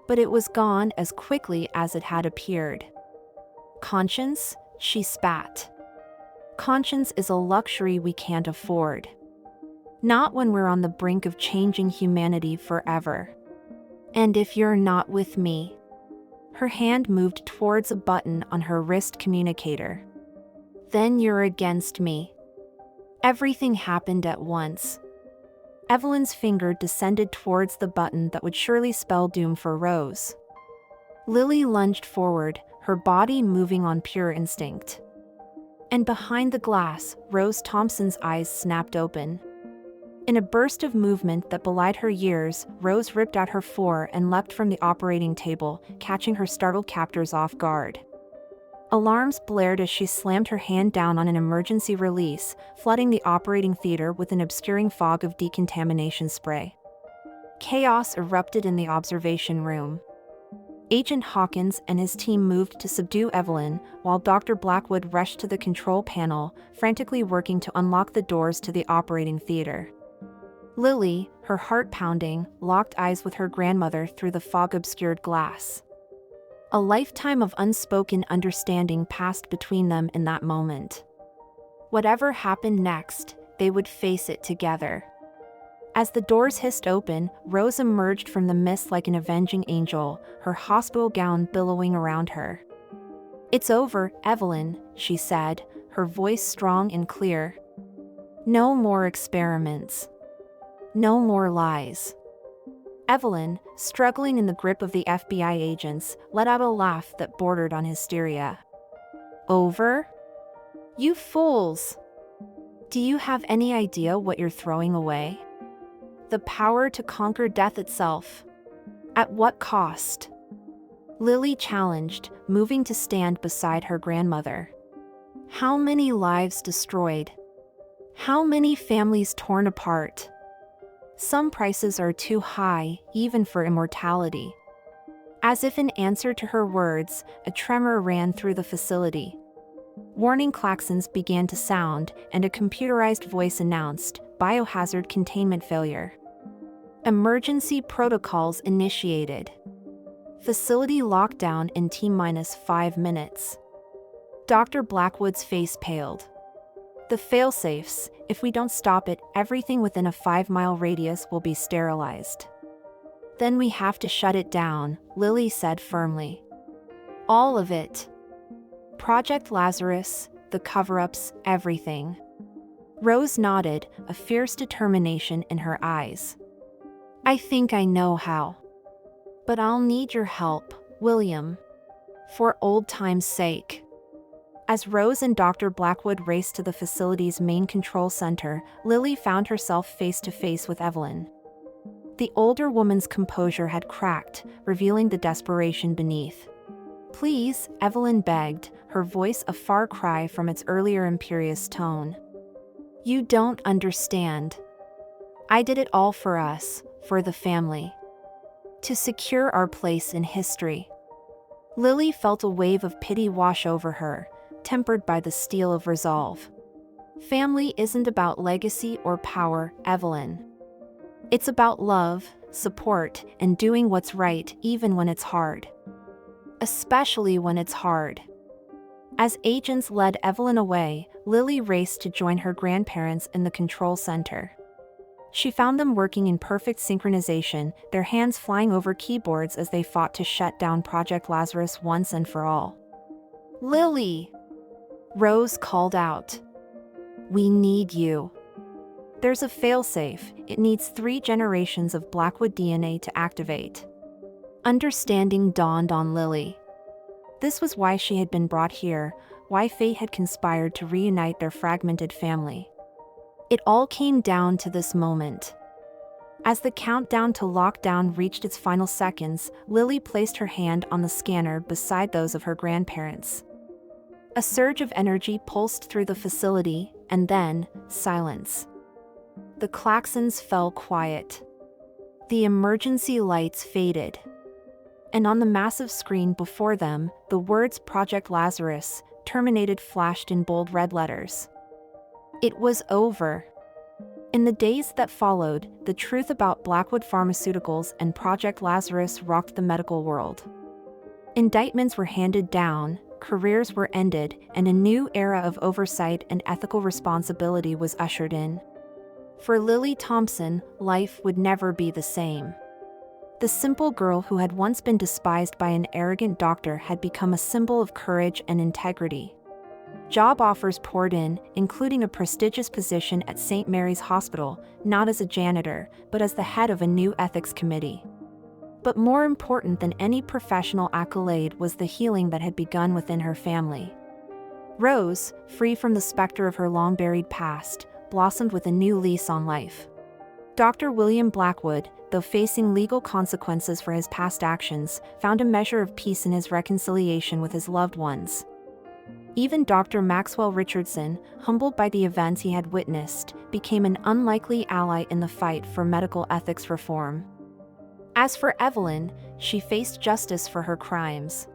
But it was gone as quickly as it had appeared. Conscience? She spat. Conscience is a luxury we can't afford. Not when we're on the brink of changing humanity forever. And if you're not with me. Her hand moved towards a button on her wrist communicator. Then you're against me. Everything happened at once. Evelyn's finger descended towards the button that would surely spell doom for Rose. Lily lunged forward, her body moving on pure instinct. And behind the glass, Rose Thompson's eyes snapped open. In a burst of movement that belied her years, Rose ripped out her four and leapt from the operating table, catching her startled captors off guard. Alarms blared as she slammed her hand down on an emergency release, flooding the operating theater with an obscuring fog of decontamination spray. Chaos erupted in the observation room. Agent Hawkins and his team moved to subdue Evelyn, while Dr. Blackwood rushed to the control panel, frantically working to unlock the doors to the operating theater. Lily, her heart pounding, locked eyes with her grandmother through the fog-obscured glass. A lifetime of unspoken understanding passed between them in that moment. Whatever happened next, they would face it together. As the doors hissed open, Rose emerged from the mist like an avenging angel, her hospital gown billowing around her. It's over, Evelyn, she said, her voice strong and clear. No more experiments. No more lies. Evelyn, struggling in the grip of the FBI agents, let out a laugh that bordered on hysteria. Over? You fools! Do you have any idea what you're throwing away? The power to conquer death itself. At what cost? Lily challenged, moving to stand beside her grandmother. How many lives destroyed? How many families torn apart? Some prices are too high, even for immortality. As if in answer to her words, a tremor ran through the facility. Warning klaxons began to sound, and a computerized voice announced, biohazard containment failure. Emergency protocols initiated. Facility lockdown in T-5 minutes. Dr. Blackwood's face paled. The failsafes, if we don't stop it, everything within a 5-mile radius will be sterilized. Then we have to shut it down, Lily said firmly. All of it. Project Lazarus, the cover-ups, everything. Rose nodded, a fierce determination in her eyes. I think I know how. But I'll need your help, William. For old time's sake. As Rose and Dr. Blackwood raced to the facility's main control center, Lily found herself face to face with Evelyn. The older woman's composure had cracked, revealing the desperation beneath. Please, Evelyn begged, her voice a far cry from its earlier imperious tone. You don't understand. I did it all for us, for the family. To secure our place in history. Lily felt a wave of pity wash over her, tempered by the steel of resolve. Family isn't about legacy or power, Evelyn. It's about love, support, and doing what's right even when it's hard. Especially when it's hard. As agents led Evelyn away, Lily raced to join her grandparents in the control center. She found them working in perfect synchronization, their hands flying over keyboards as they fought to shut down Project Lazarus once and for all. Lily! Rose called out. We need you. There's a failsafe. It needs 3 generations of Blackwood DNA to activate. Understanding dawned on Lily. This was why she had been brought here, why fate had conspired to reunite their fragmented family. It all came down to this moment. As the countdown to lockdown reached its final seconds, Lily placed her hand on the scanner beside those of her grandparents. A surge of energy pulsed through the facility, and then, silence. The klaxons fell quiet. The emergency lights faded. And on the massive screen before them, the words Project Lazarus, terminated flashed in bold red letters. It was over. In the days that followed, the truth about Blackwood Pharmaceuticals and Project Lazarus rocked the medical world. Indictments were handed down, careers were ended, and a new era of oversight and ethical responsibility was ushered in. For Lily Thompson, life would never be the same. The simple girl who had once been despised by an arrogant doctor had become a symbol of courage and integrity. Job offers poured in, including a prestigious position at St. Mary's Hospital, not as a janitor, but as the head of a new ethics committee. But more important than any professional accolade was the healing that had begun within her family. Rose, free from the specter of her long-buried past, blossomed with a new lease on life. Dr. William Blackwood, though facing legal consequences for his past actions, found a measure of peace in his reconciliation with his loved ones. Even Dr. Maxwell Richardson, humbled by the events he had witnessed, became an unlikely ally in the fight for medical ethics reform. As for Evelyn, she faced justice for her crimes.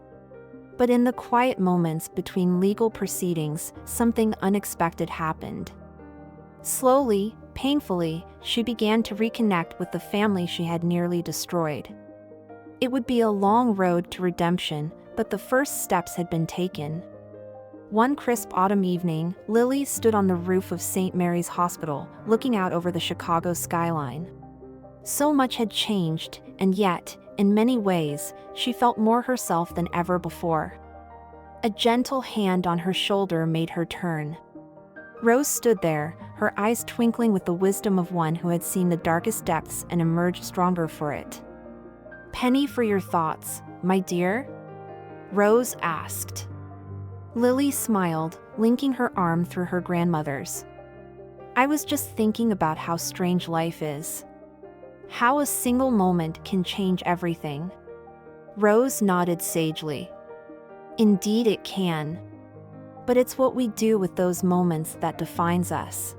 But in the quiet moments between legal proceedings, something unexpected happened. Slowly, painfully, she began to reconnect with the family she had nearly destroyed. It would be a long road to redemption, but the first steps had been taken. One crisp autumn evening, Lily stood on the roof of St. Mary's Hospital, looking out over the Chicago skyline. So much had changed, and yet, in many ways, she felt more herself than ever before. A gentle hand on her shoulder made her turn. Rose stood there, her eyes twinkling with the wisdom of one who had seen the darkest depths and emerged stronger for it. "Penny for your thoughts, my dear?" Rose asked. Lily smiled, linking her arm through her grandmother's. "I was just thinking about how strange life is. How a single moment can change everything." Rose nodded sagely. "Indeed it can. But it's what we do with those moments that defines us.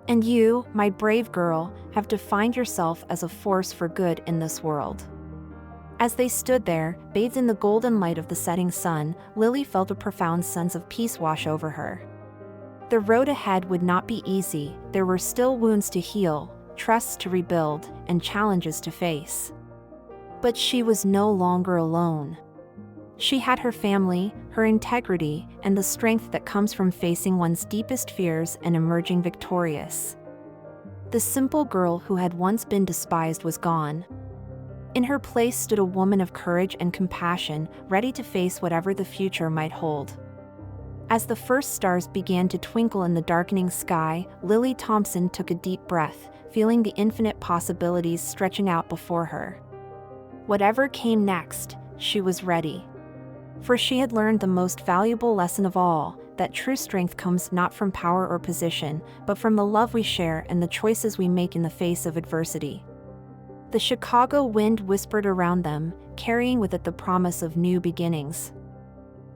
And you, my brave girl, have defined yourself as a force for good in this world." As they stood there, bathed in the golden light of the setting sun, Lily felt a profound sense of peace wash over her. The road ahead would not be easy, there were still wounds to heal, trusts to rebuild, and challenges to face. But she was no longer alone. She had her family, her integrity, and the strength that comes from facing one's deepest fears and emerging victorious. The simple girl who had once been despised was gone. In her place stood a woman of courage and compassion, ready to face whatever the future might hold. As the first stars began to twinkle in the darkening sky, Lily Thompson took a deep breath, feeling the infinite possibilities stretching out before her. Whatever came next, she was ready. For she had learned the most valuable lesson of all, that true strength comes not from power or position, but from the love we share and the choices we make in the face of adversity. The Chicago wind whispered around them, carrying with it the promise of new beginnings.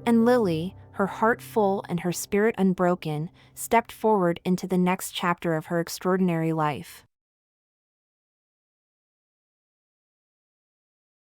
And Lily, her heart full and her spirit unbroken, stepped forward into the next chapter of her extraordinary life.